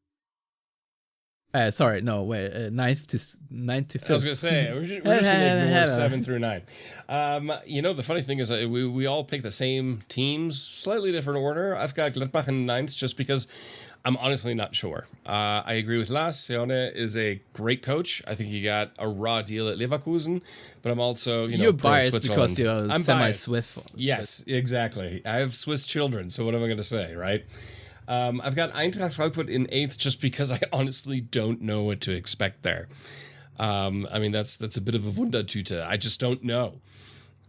Sorry, no, wait, 9th to 5th. I was going to say, we're just going to ignore 7 through 9. The funny thing is we all pick the same teams, slightly different order. I've got Gladbach in 9th just because I'm honestly not sure. I agree with Lars. Seoane is a great coach. I think he got a raw deal at Leverkusen, but I'm also, you're biased because you're semi-Swiss. Yes, exactly. I have Swiss children, so what am I going to say, right? I've got Eintracht Frankfurt in 8th just because I honestly don't know what to expect there. That's a bit of a Wundertüte. I just don't know.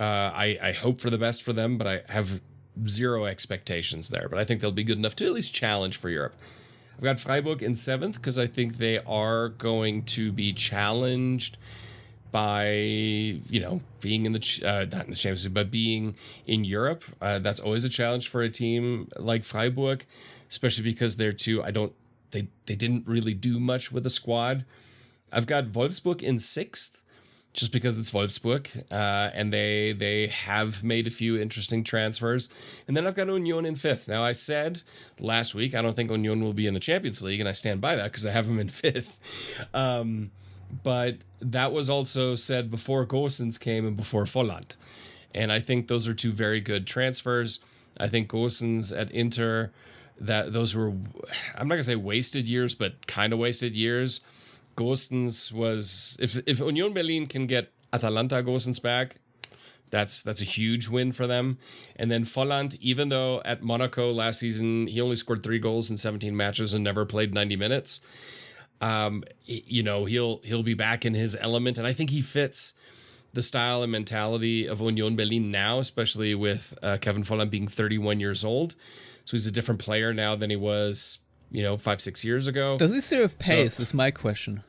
I hope for the best for them, but I have zero expectations there, but I think they'll be good enough to at least challenge for Europe. I've got Freiburg in 7th because I think they are going to be challenged by, being in the not in the Champions League, but being in Europe. That's always a challenge for a team like Freiburg, especially because they're two. They didn't really do much with the squad. I've got Wolfsburg in 6th. Just because it's Wolfsburg, and they have made a few interesting transfers. And then I've got Union in 5th. Now, I said last week I don't think Union will be in the Champions League, and I stand by that because I have them in 5th. But that was also said before Gosens came and before Volland. And I think those are two very good transfers. I think Gosens at Inter, those were, I'm not going to say wasted years, but kind of wasted years. Gosens was, if Union Berlin can get Atalanta Gosens back, that's a huge win for them. And then Volland, even though at Monaco last season he only scored 3 goals in 17 matches and never played 90 minutes, he'll be back in his element, and I think he fits the style and mentality of Union Berlin now, especially with Kevin Volland being 31 years old. So he's a different player now than he was 5-6 years ago. Does he serve pace is my question.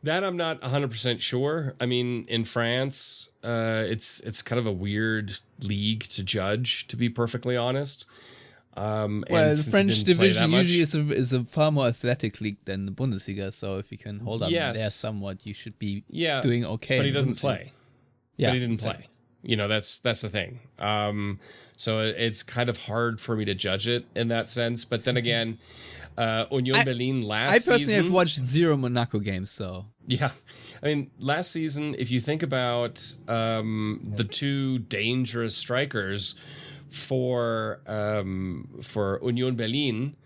That I'm not 100% sure. I mean, in France, it's kind of a weird league to judge, to be perfectly honest. The French division usually is a far more athletic league than the Bundesliga, so if you can hold up there somewhat, you should be doing okay. But he doesn't play. Yeah, but he didn't play. That's the thing. So it's kind of hard for me to judge it in that sense. But then again, Union Berlin last season... I personally have watched 0 Monaco games, so... Yeah. I mean, last season, if you think about the two dangerous strikers for Union Berlin,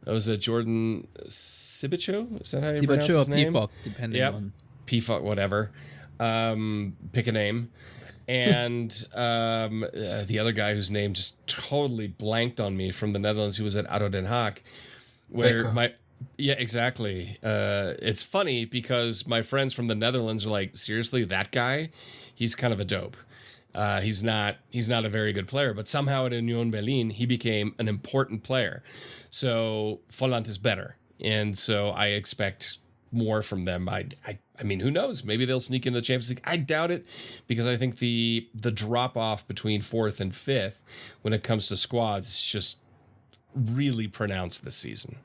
it was Jordan Sibicho? Is that how you pronounce his name? Pifok, depending on... Pifok, whatever. Pick a name. And the other guy whose name just totally blanked on me from the Netherlands, who was at ADO Den Haag, exactly. It's funny because my friends from the Netherlands are like, seriously, that guy, he's kind of a dope. He's not a very good player, but somehow at Union Berlin he became an important player. So Volland is better, and so I expect more from them. I mean, who knows? Maybe they'll sneak into the Champions League. I doubt it, because I think the drop off between 4th and 5th when it comes to squads is just really pronounced this season.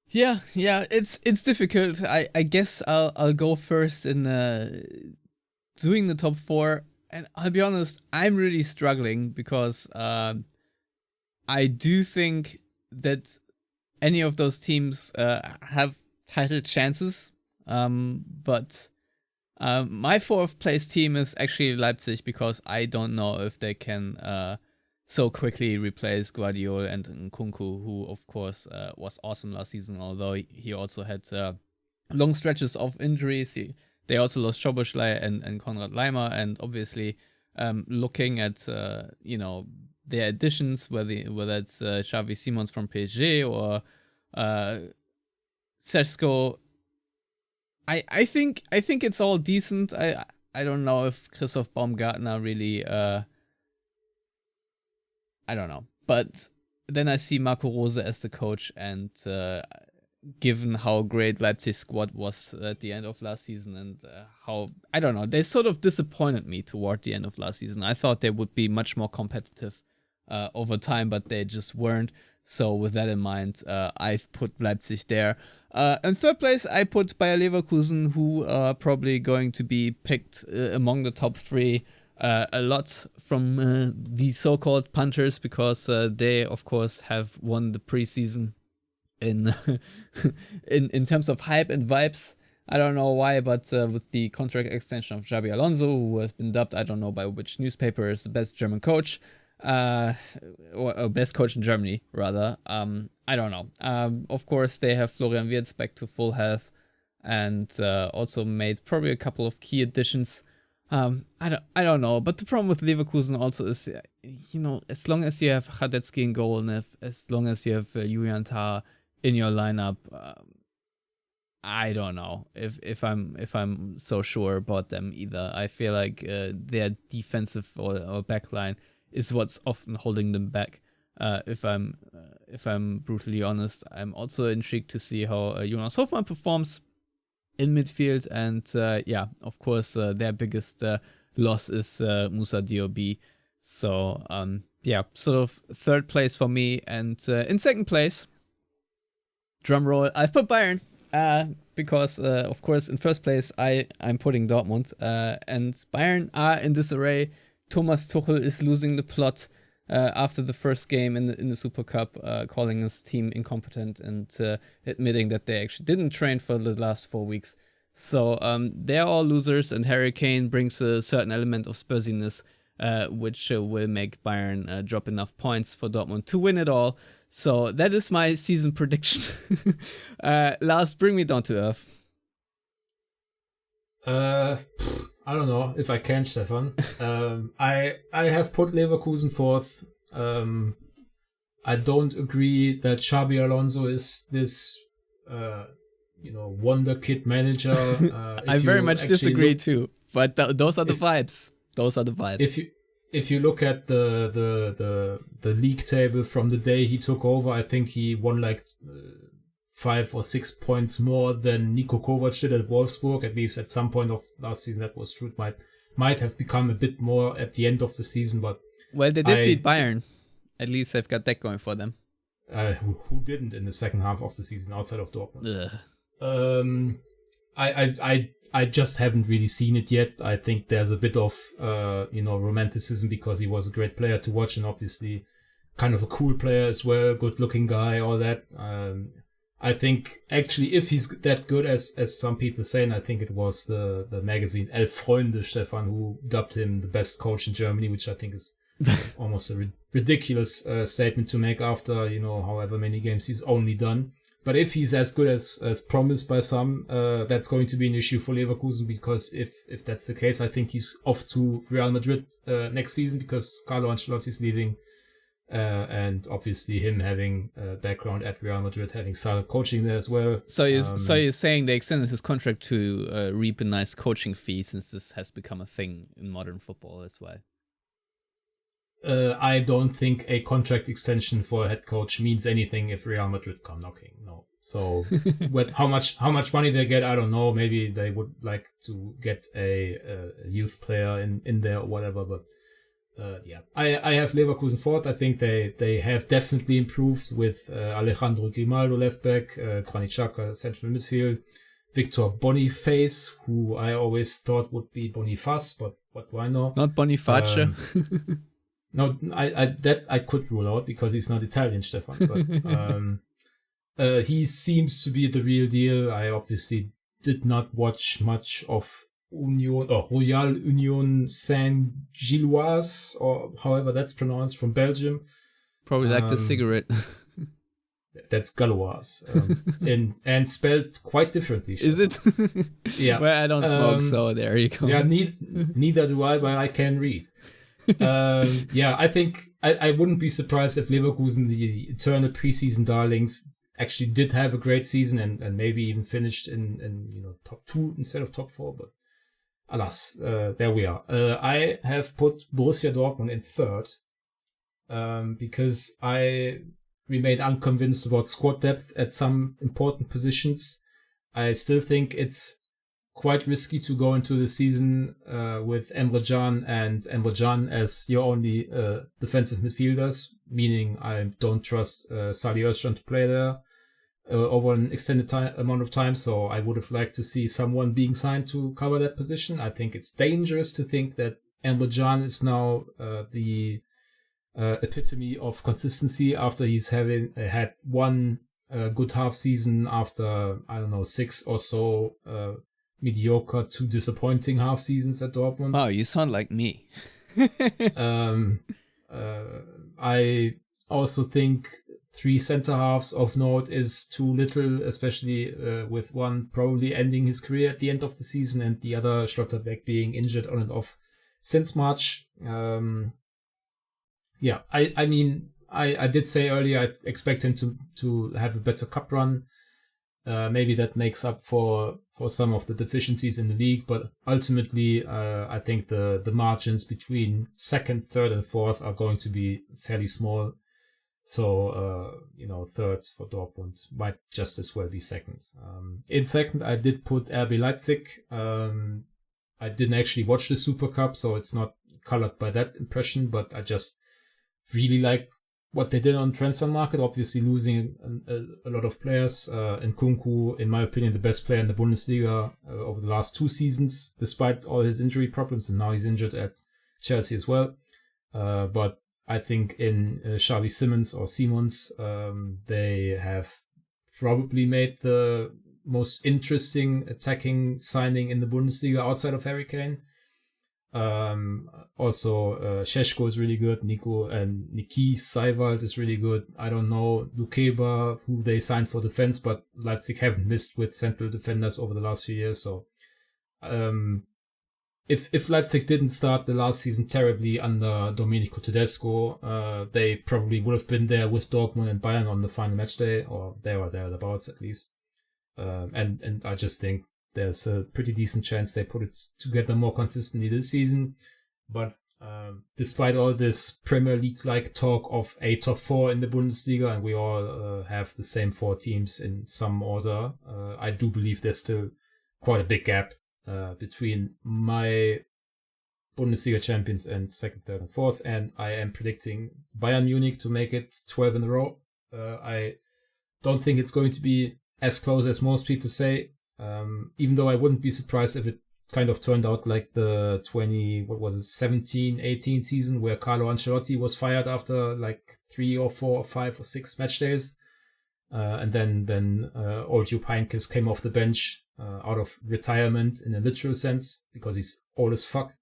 Yeah, it's difficult. I guess I'll go first in doing the top 4, and I'll be honest, I'm really struggling because I do think that any of those teams have title chances, but my 4th place team is actually Leipzig, because I don't know if they can so quickly replace Guardiola and Nkunku, who of course was awesome last season, although he also had long stretches of injuries. They also lost Szoboszlai and Konrad Leimer, and obviously looking at their additions, whether it's Xavi Simons from PSG or Sesko, I think it's all decent. I don't know if Christoph Baumgartner really I don't know, but then I see Marco Rose as the coach, and given how great Leipzig's squad was at the end of last season, and how, I don't know, they sort of disappointed me toward the end of last season. I thought they would be much more competitive over time, but they just weren't. So with that in mind, I've put Leipzig there. In 3rd place, I put Bayer Leverkusen, who are probably going to be picked among the top 3 a lot from the so-called punters, because they, of course, have won the preseason in in terms of hype and vibes. I don't know why, but with the contract extension of Xabi Alonso, who has been dubbed, I don't know by which newspaper, as the best German coach, or best coach in Germany, rather. I don't know. Of course, they have Florian Wirtz back to full health, and also made probably a couple of key additions. I don't know, but the problem with Leverkusen also is, as long as you have Radetzky in goal, and as long as you have Julian Tah in your lineup, I don't know if I'm so sure about them either. I feel like their defensive or backline is what's often holding them back. If I'm brutally honest, I'm also intrigued to see how Jonas Hofmann performs in midfield, and of course, their biggest loss is Moussa Diaby. So sort of third place for me, and in second place, drum roll, I've put Bayern. Because of course in first place I'm putting Dortmund, and Bayern are in disarray. Thomas Tuchel is losing the plot after the first game in the Super Cup, calling his team incompetent and admitting that they actually didn't train for the last 4 weeks. So they're all losers, and Harry Kane brings a certain element of Spursiness, which will make Bayern drop enough points for Dortmund to win it all. So that is my season prediction. Lars, bring me down to earth. I don't know if I can, Stefan. I have put Leverkusen fourth. I don't agree that Xabi Alonso is this wonder kid manager. I very much disagree too. But those are the vibes. Those are the vibes. If you look at the league table from the day he took over, I think he won like 5 or 6 points more than Niko Kovac did at Wolfsburg. At least at some point of last season, that was true. It might have become a bit more at the end of the season, but well, they did beat Bayern. At least they've got that going for them. Who didn't in the second half of the season outside of Dortmund? I just haven't really seen it yet. I think there's a bit of romanticism because he was a great player to watch, and obviously kind of a cool player as well, good looking guy, all that. I think actually if he's that good as some people say, and I think it was the magazine Elf Freunde, Stefan, who dubbed him the best coach in Germany, which I think is almost a ridiculous statement to make after however many games he's only done. But if he's as good as promised by some, that's going to be an issue for Leverkusen, because if that's the case, I think he's off to Real Madrid next season, because Carlo Ancelotti's leaving, and obviously him having a background at Real Madrid, having started coaching there as well. So you're saying they extended his contract to reap a nice coaching fee, since this has become a thing in modern football as well? I don't think a contract extension for a head coach means anything if Real Madrid come knocking. No. So how much money they get, I don't know. Maybe they would like to get a youth player in there or whatever. But I have Leverkusen fourth. I think they have definitely improved with Alejandro Grimaldo left back, Granit Xhaka central midfield, Victor Boniface, who I always thought would be Boniface, but what do I know? Not Boniface. No, I could rule out because he's not Italian, Stefan. But he seems to be the real deal. I obviously did not watch much of Royal Union Saint-Gilloise, or however that's pronounced, from Belgium. Probably like the cigarette. That's Gauloise, and spelled quite differently. Is it? Yeah. Well, I don't smoke, so there you go. Yeah, neither do I, but I can read. I think I wouldn't be surprised if Leverkusen, the eternal preseason darlings, actually did have a great season and maybe even finished in top 2 instead of top 4. But alas, there we are. I have put Borussia Dortmund in third because I remain unconvinced about squad depth at some important positions. I still think it's quite risky to go into the season with Emre Can as your only defensive midfielders, meaning I don't trust Salih Özcan to play there over an extended amount of time, so I would have liked to see someone being signed to cover that position. I think it's dangerous to think that Emre Can is now the epitome of consistency after he's had one good half season after, 6 or so mediocre to disappointing half seasons at Dortmund. Wow, you sound like me. I also think 3 center halves of note is too little, especially with one probably ending his career at the end of the season and the other Schlotterbeck being injured on and off since March. I did say earlier I expect him to have a better cup run. maybe that makes up for some of the deficiencies in the league, but ultimately, I think the margins between second, third, and fourth are going to be fairly small. So, third for Dortmund might just as well be second. In second, I did put RB Leipzig. I didn't actually watch the Super Cup, so it's not colored by that impression, but I just really like what they did on transfer market. Obviously losing a lot of players. Nkunku, in my opinion, the best player in the Bundesliga over the last 2 seasons, despite all his injury problems, and now he's injured at Chelsea as well. But I think in Xavi Simons, they have probably made the most interesting attacking signing in the Bundesliga outside of Harry Kane. Also, Šeško is really good. Niki Seiwald is really good. I don't know Lukeba, who they signed for defense, but Leipzig haven't missed with central defenders over the last few years. So, if Leipzig didn't start the last season terribly under Domenico Tedesco, they probably would have been there with Dortmund and Bayern on the final match day, or there or thereabouts at least. And I just think there's a pretty decent chance they put it together more consistently this season. But despite all this Premier League-like talk of a top 4 in the Bundesliga, and we all have the same 4 teams in some order, I do believe there's still quite a big gap between my Bundesliga champions and second, third, and fourth. And I am predicting Bayern Munich to make it 12 in a row. I don't think it's going to be as close as most people say. Even though I wouldn't be surprised if it kind of turned out like the 17-18 season where Carlo Ancelotti was fired after like 3 or 4 or 5 or 6 match days. And then old Jupp Heynckes came off the bench out of retirement in a literal sense because he's old as fuck.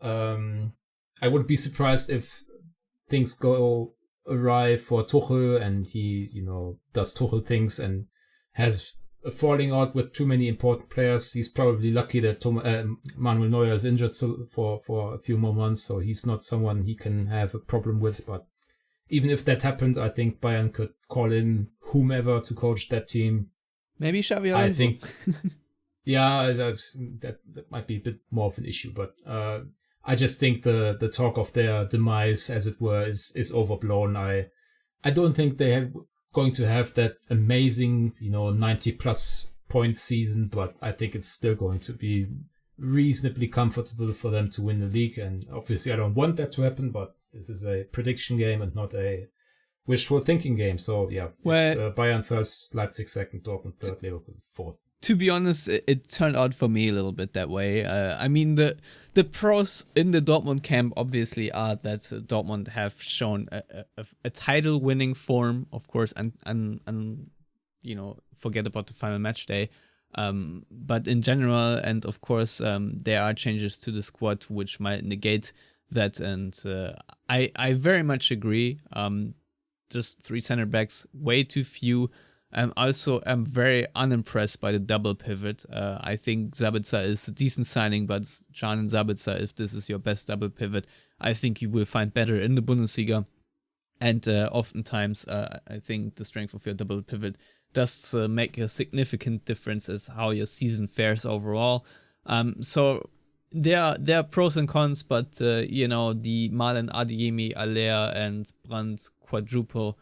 I wouldn't be surprised if things go awry for Tuchel and he, does Tuchel things and has a falling out with too many important players. He's probably lucky that Manuel Neuer is injured for a few more months, so he's not someone he can have a problem with. But even if that happened, I think Bayern could call in whomever to coach that team. Maybe Xavi Alonso. I think, yeah, that might be a bit more of an issue, but I just think the talk of their demise, as it were, is overblown. I don't think they have going to have that amazing, 90 plus point season, but I think it's still going to be reasonably comfortable for them to win the league. And obviously I don't want that to happen, but this is a prediction game and not a wishful thinking game. So yeah, it's Bayern first, Leipzig second, Dortmund third, Leverkusen fourth. To be honest, it turned out for me a little bit that way. I mean, the pros in the Dortmund camp obviously are that Dortmund have shown a title-winning form, of course, and forget about the final match day. But in general, and of course, there are changes to the squad which might negate that, and I very much agree. Just 3 center backs, way too few. I'm very unimpressed by the double pivot. I think Sabitzer is a decent signing, but Can and Sabitzer, if this is your best double pivot, I think you will find better in the Bundesliga. And oftentimes, I think the strength of your double pivot does make a significant difference as how your season fares overall. So there are pros and cons, but the Malen Adeyemi, Aller, and Brandt quadruple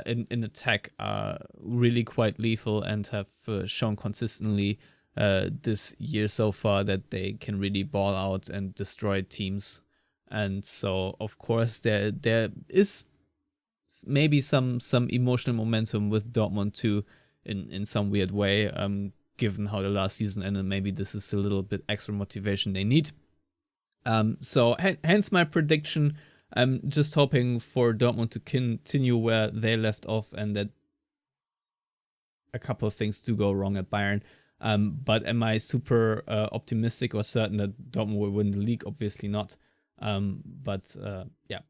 in attack are really quite lethal and have shown consistently this year so far that they can really ball out and destroy teams. And so, of course, there is maybe some emotional momentum with Dortmund too, in some weird way, given how the last season ended. Maybe this is a little bit extra motivation they need. So hence my prediction. I'm just hoping for Dortmund to continue where they left off and that a couple of things do go wrong at Bayern. But am I super optimistic or certain that Dortmund will win the league? Obviously not. But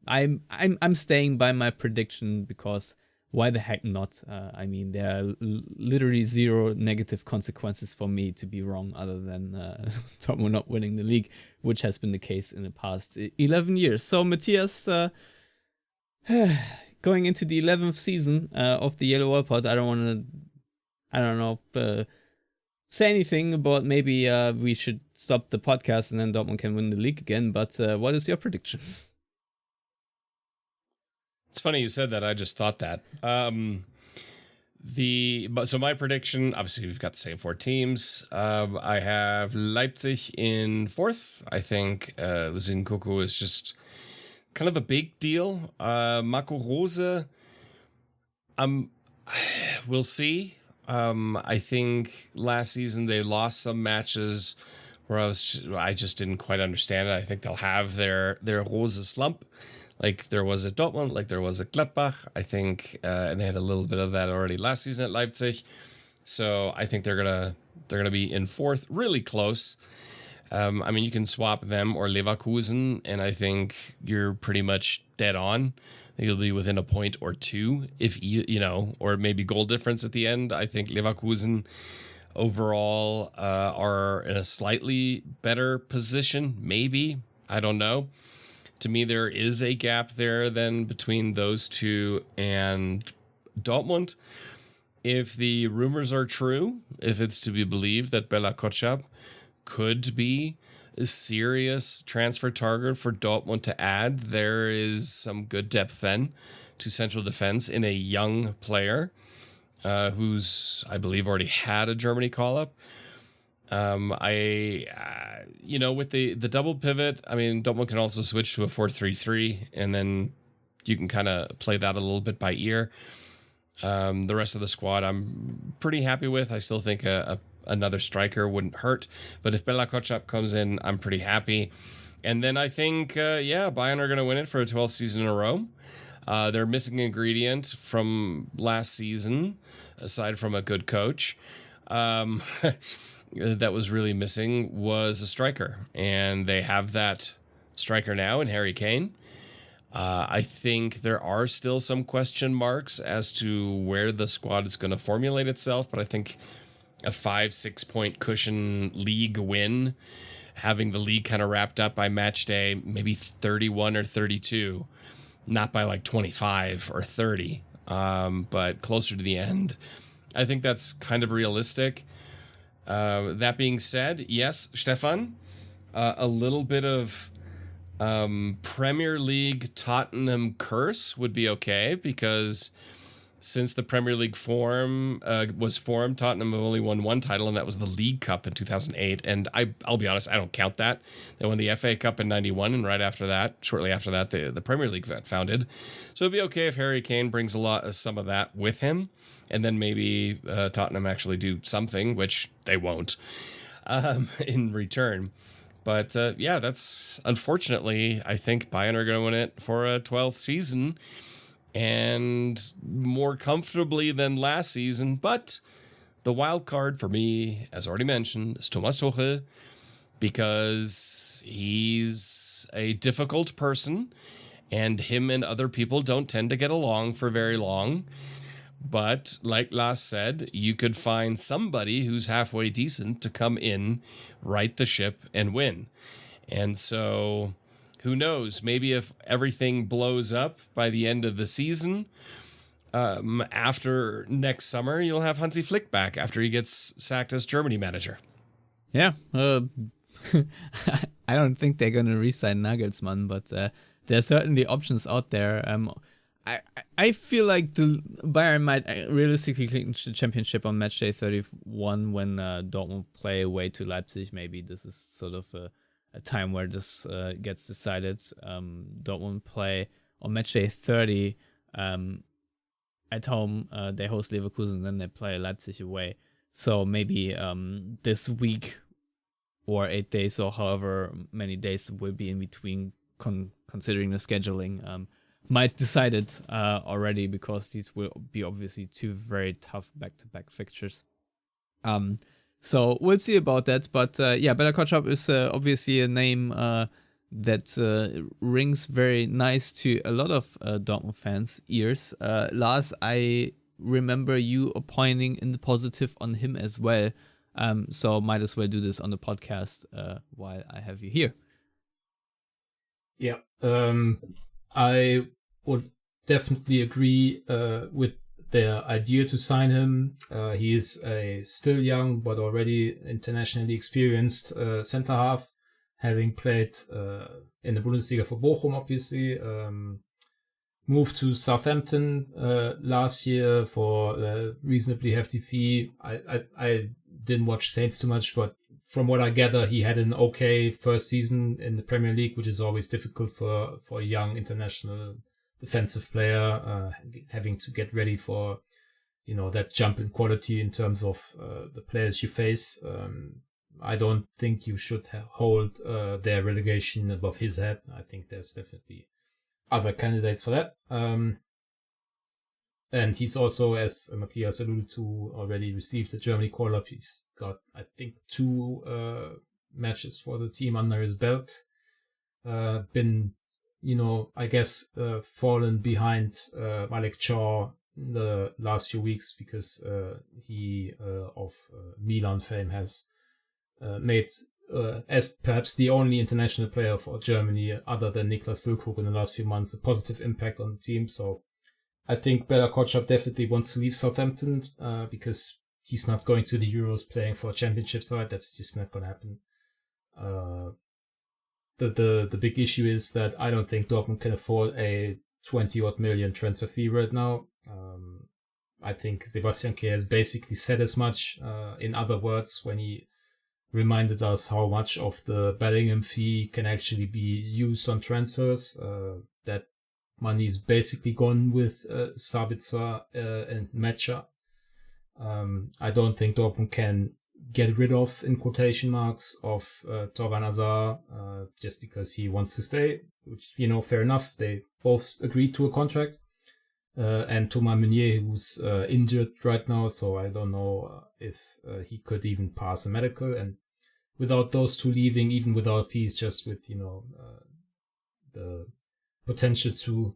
I'm staying by my prediction because why the heck not? I mean, there are literally 0 negative consequences for me to be wrong other than Dortmund not winning the league, which has been the case in the past 11 years. So, Matthias, going into the 11th season of the Yellowwallpod, I don't want to I don't know, say anything about maybe we should stop the podcast and then Dortmund can win the league again. But what is your prediction? It's funny you said that. I just thought that. So my prediction, obviously we've got the same 4 teams. I have Leipzig in 4th. I think losing Coco is just kind of a big deal. Marco Rose, we'll see. I think last season they lost some matches where I just didn't quite understand it. I think they'll have their Rose slump, like there was at Dortmund, like there was at Gladbach. I think, and they had a little bit of that already last season at Leipzig. So I think they're gonna be in 4th, really close. I mean, you can swap them or Leverkusen, and I think you're pretty much dead on. I think you'll be within a point or 2, if you know, or maybe goal difference at the end. I think Leverkusen overall are in a slightly better position, maybe. I don't know. To me, there is a gap there then between those two and Dortmund. If the rumors are true, if it's to be believed that Bella Kotschap could be a serious transfer target for Dortmund to add, there is some good depth then to central defense in a young player who's, I believe, already had a Germany call-up. With the double pivot, I mean, Dortmund can also switch to a 4-3-3, and then you can kind of play that a little bit by ear. The rest of the squad I'm pretty happy with. I still think another striker wouldn't hurt, but if Bella Kotschap comes in, I'm pretty happy. And then I think, Bayern are going to win it for a 12th season in a row. Their missing ingredient from last season, aside from a good coach, that was really missing, was a striker. And they have that striker now in Harry Kane. I think there are still some question marks as to where the squad is going to formulate itself, but I think a 5-6 point cushion league win, having the league kind of wrapped up by match day, maybe 31 or 32, not by like 25 or 30, but closer to the end. I think that's kind of realistic. That being said, yes, Stefan, a little bit of Premier League Tottenham curse would be okay, because since the Premier League was formed, Tottenham have only won 1 title, and that was the League Cup in 2008. And I'll be honest, I don't count that. They won the FA Cup in 91, and shortly after that, the Premier League got founded. So it'd be okay if Harry Kane brings some of that with him, and then maybe Tottenham actually do something, which they won't, in return. But that's unfortunately, I think Bayern are going to win it for a 12th season, and more comfortably than last season. But the wild card for me, as already mentioned, is Thomas Tuchel, because he's a difficult person, and him and other people don't tend to get along for very long. But like Lars said, you could find somebody who's halfway decent to come in, right the ship, and win. And so, who knows? Maybe if everything blows up by the end of the season, after next summer, you'll have Hansi Flick back after he gets sacked as Germany manager. Yeah, I don't think they're going to re-sign Nagelsmann, but there's certainly options out there. I feel like the Bayern might realistically clinch the championship on match day 31 when Dortmund play away to Leipzig. Maybe this is sort of a time where this gets decided. Dortmund play on match day 30 at home. They host Leverkusen, then they play Leipzig away. So maybe this week or 8 days or however many days will be in between, considering the scheduling, might decide it already, because these will be obviously 2 very tough back-to-back fixtures. So we'll see about that. But Bella Kotschap is obviously a name that rings very nice to a lot of Dortmund fans' ears. Lars, I remember you opinining in the positive on him as well. So might as well do this on the podcast while I have you here. Yeah, I would definitely agree with their idea to sign him. He is a still young but already internationally experienced center half, having played in the Bundesliga for Bochum, obviously. Moved to Southampton last year for a reasonably hefty fee. I didn't watch Saints too much, but from what I gather, he had an okay first season in the Premier League, which is always difficult for a young international defensive player, having to get ready for, that jump in quality in terms of the players you face. I don't think you should hold their relegation above his head. I think there's definitely other candidates for that. And he's also, as Matthias alluded to, already received a Germany call-up. He's got, I think, 2 matches for the team under his belt. Been, I guess, fallen behind Malik Chaw in the last few weeks because he, of Milan fame, has made, as perhaps the only international player for Germany other than Niklas Füllkrug in the last few months, a positive impact on the team. So I think Bela Kotchap definitely wants to leave Southampton because he's not going to the Euros playing for a championship side. That's just not going to happen. The big issue is that I don't think Dortmund can afford a 20-odd million transfer fee right now. I think Sebastian Kehl has basically said as much, in other words, when he reminded us how much of the Bellingham fee can actually be used on transfers. That money is basically gone with Sabitzer and Mecha. I don't think Dortmund can get rid of, in quotation marks, of Torgan Hazard just because he wants to stay, which, fair enough. They both agreed to a contract. And Thomas Meunier, who's injured right now, so I don't know if he could even pass a medical. And without those two leaving, even without fees, just with, the potential to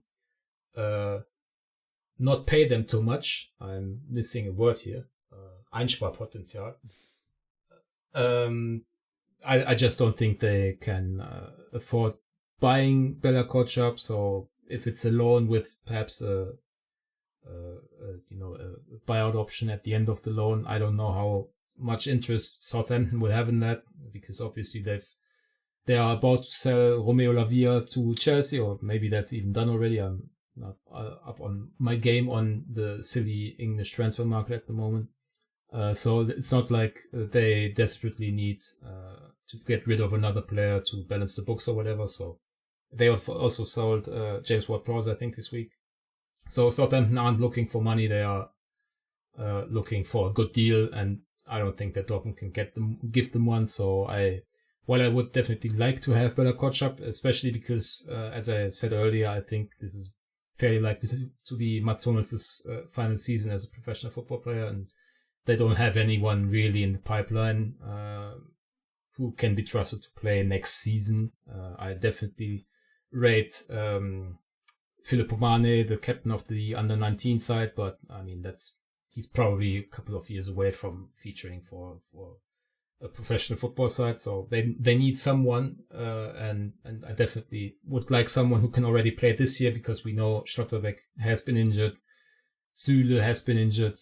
not pay them too much. I'm missing a word here. Einsparpotenzial. I just don't think they can afford buying Bela Kotchap. So if it's a loan with perhaps a buyout option at the end of the loan, I don't know how much interest Southampton will have in that, because obviously they are about to sell Romeo Lavia to Chelsea, or maybe that's even done already. I'm not up on my game on the silly English transfer market at the moment. So it's not like they desperately need to get rid of another player to balance the books or whatever. So they have also sold James Ward-Prowse, I think, this week. So Southampton aren't looking for money. They are looking for a good deal, and I don't think that Dortmund can give them one. So while I would definitely like to have Bela Kotchap, especially because, as I said earlier, I think this is fairly likely to be Mats Hummels' final season as a professional football player, and they don't have anyone really in the pipeline who can be trusted to play next season. I definitely rate Filippo Mane, the captain of the under-19 side, but I mean, he's probably a couple of years away from featuring for a professional football side. So they need someone, and I definitely would like someone who can already play this year, because we know Schlotterbeck has been injured, Süle has been injured,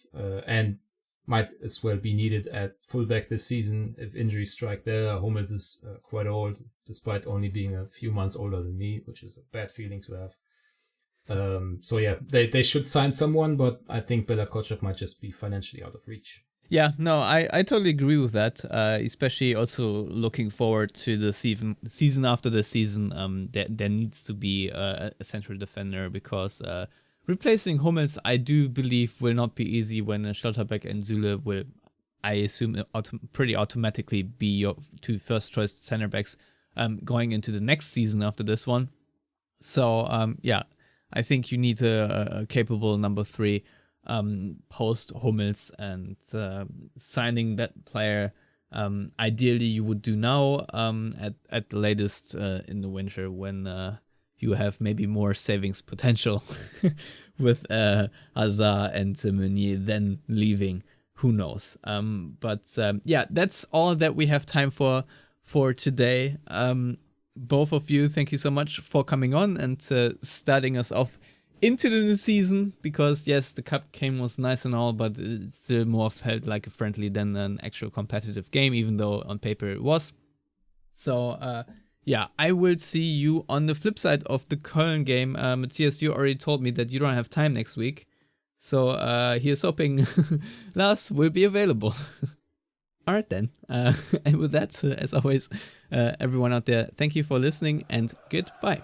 and might as well be needed at fullback this season if injuries strike there. Hummels is quite old, despite only being a few months older than me, which is a bad feeling to have. So yeah, they should sign someone, but I think Bela Kotchap might just be financially out of reach. Yeah, no, I totally agree with that, especially also looking forward to the season after the season. There needs to be a central defender, because replacing Hummels, I do believe, will not be easy when Schlotterbeck and Süle will, I assume, pretty automatically be your two first-choice center backs going into the next season after this one. So, yeah, I think you need a capable number 3 post Hummels, and signing that player, ideally you would do now at the latest in the winter, when you have maybe more savings potential with Hazard and Meunier then leaving. Who knows? But yeah, that's all that we have time for today. Both of you, thank you so much for coming on and starting us off into the new season, because yes, the cup game was nice and all, but it still more felt like a friendly than an actual competitive game, even though on paper it was. So yeah, I will see you on the flip side of the Köln game. Matthias, you already told me that you don't have time next week, so here's hoping Lars will be available. All right then, and with that, as always, everyone out there, thank you for listening and goodbye.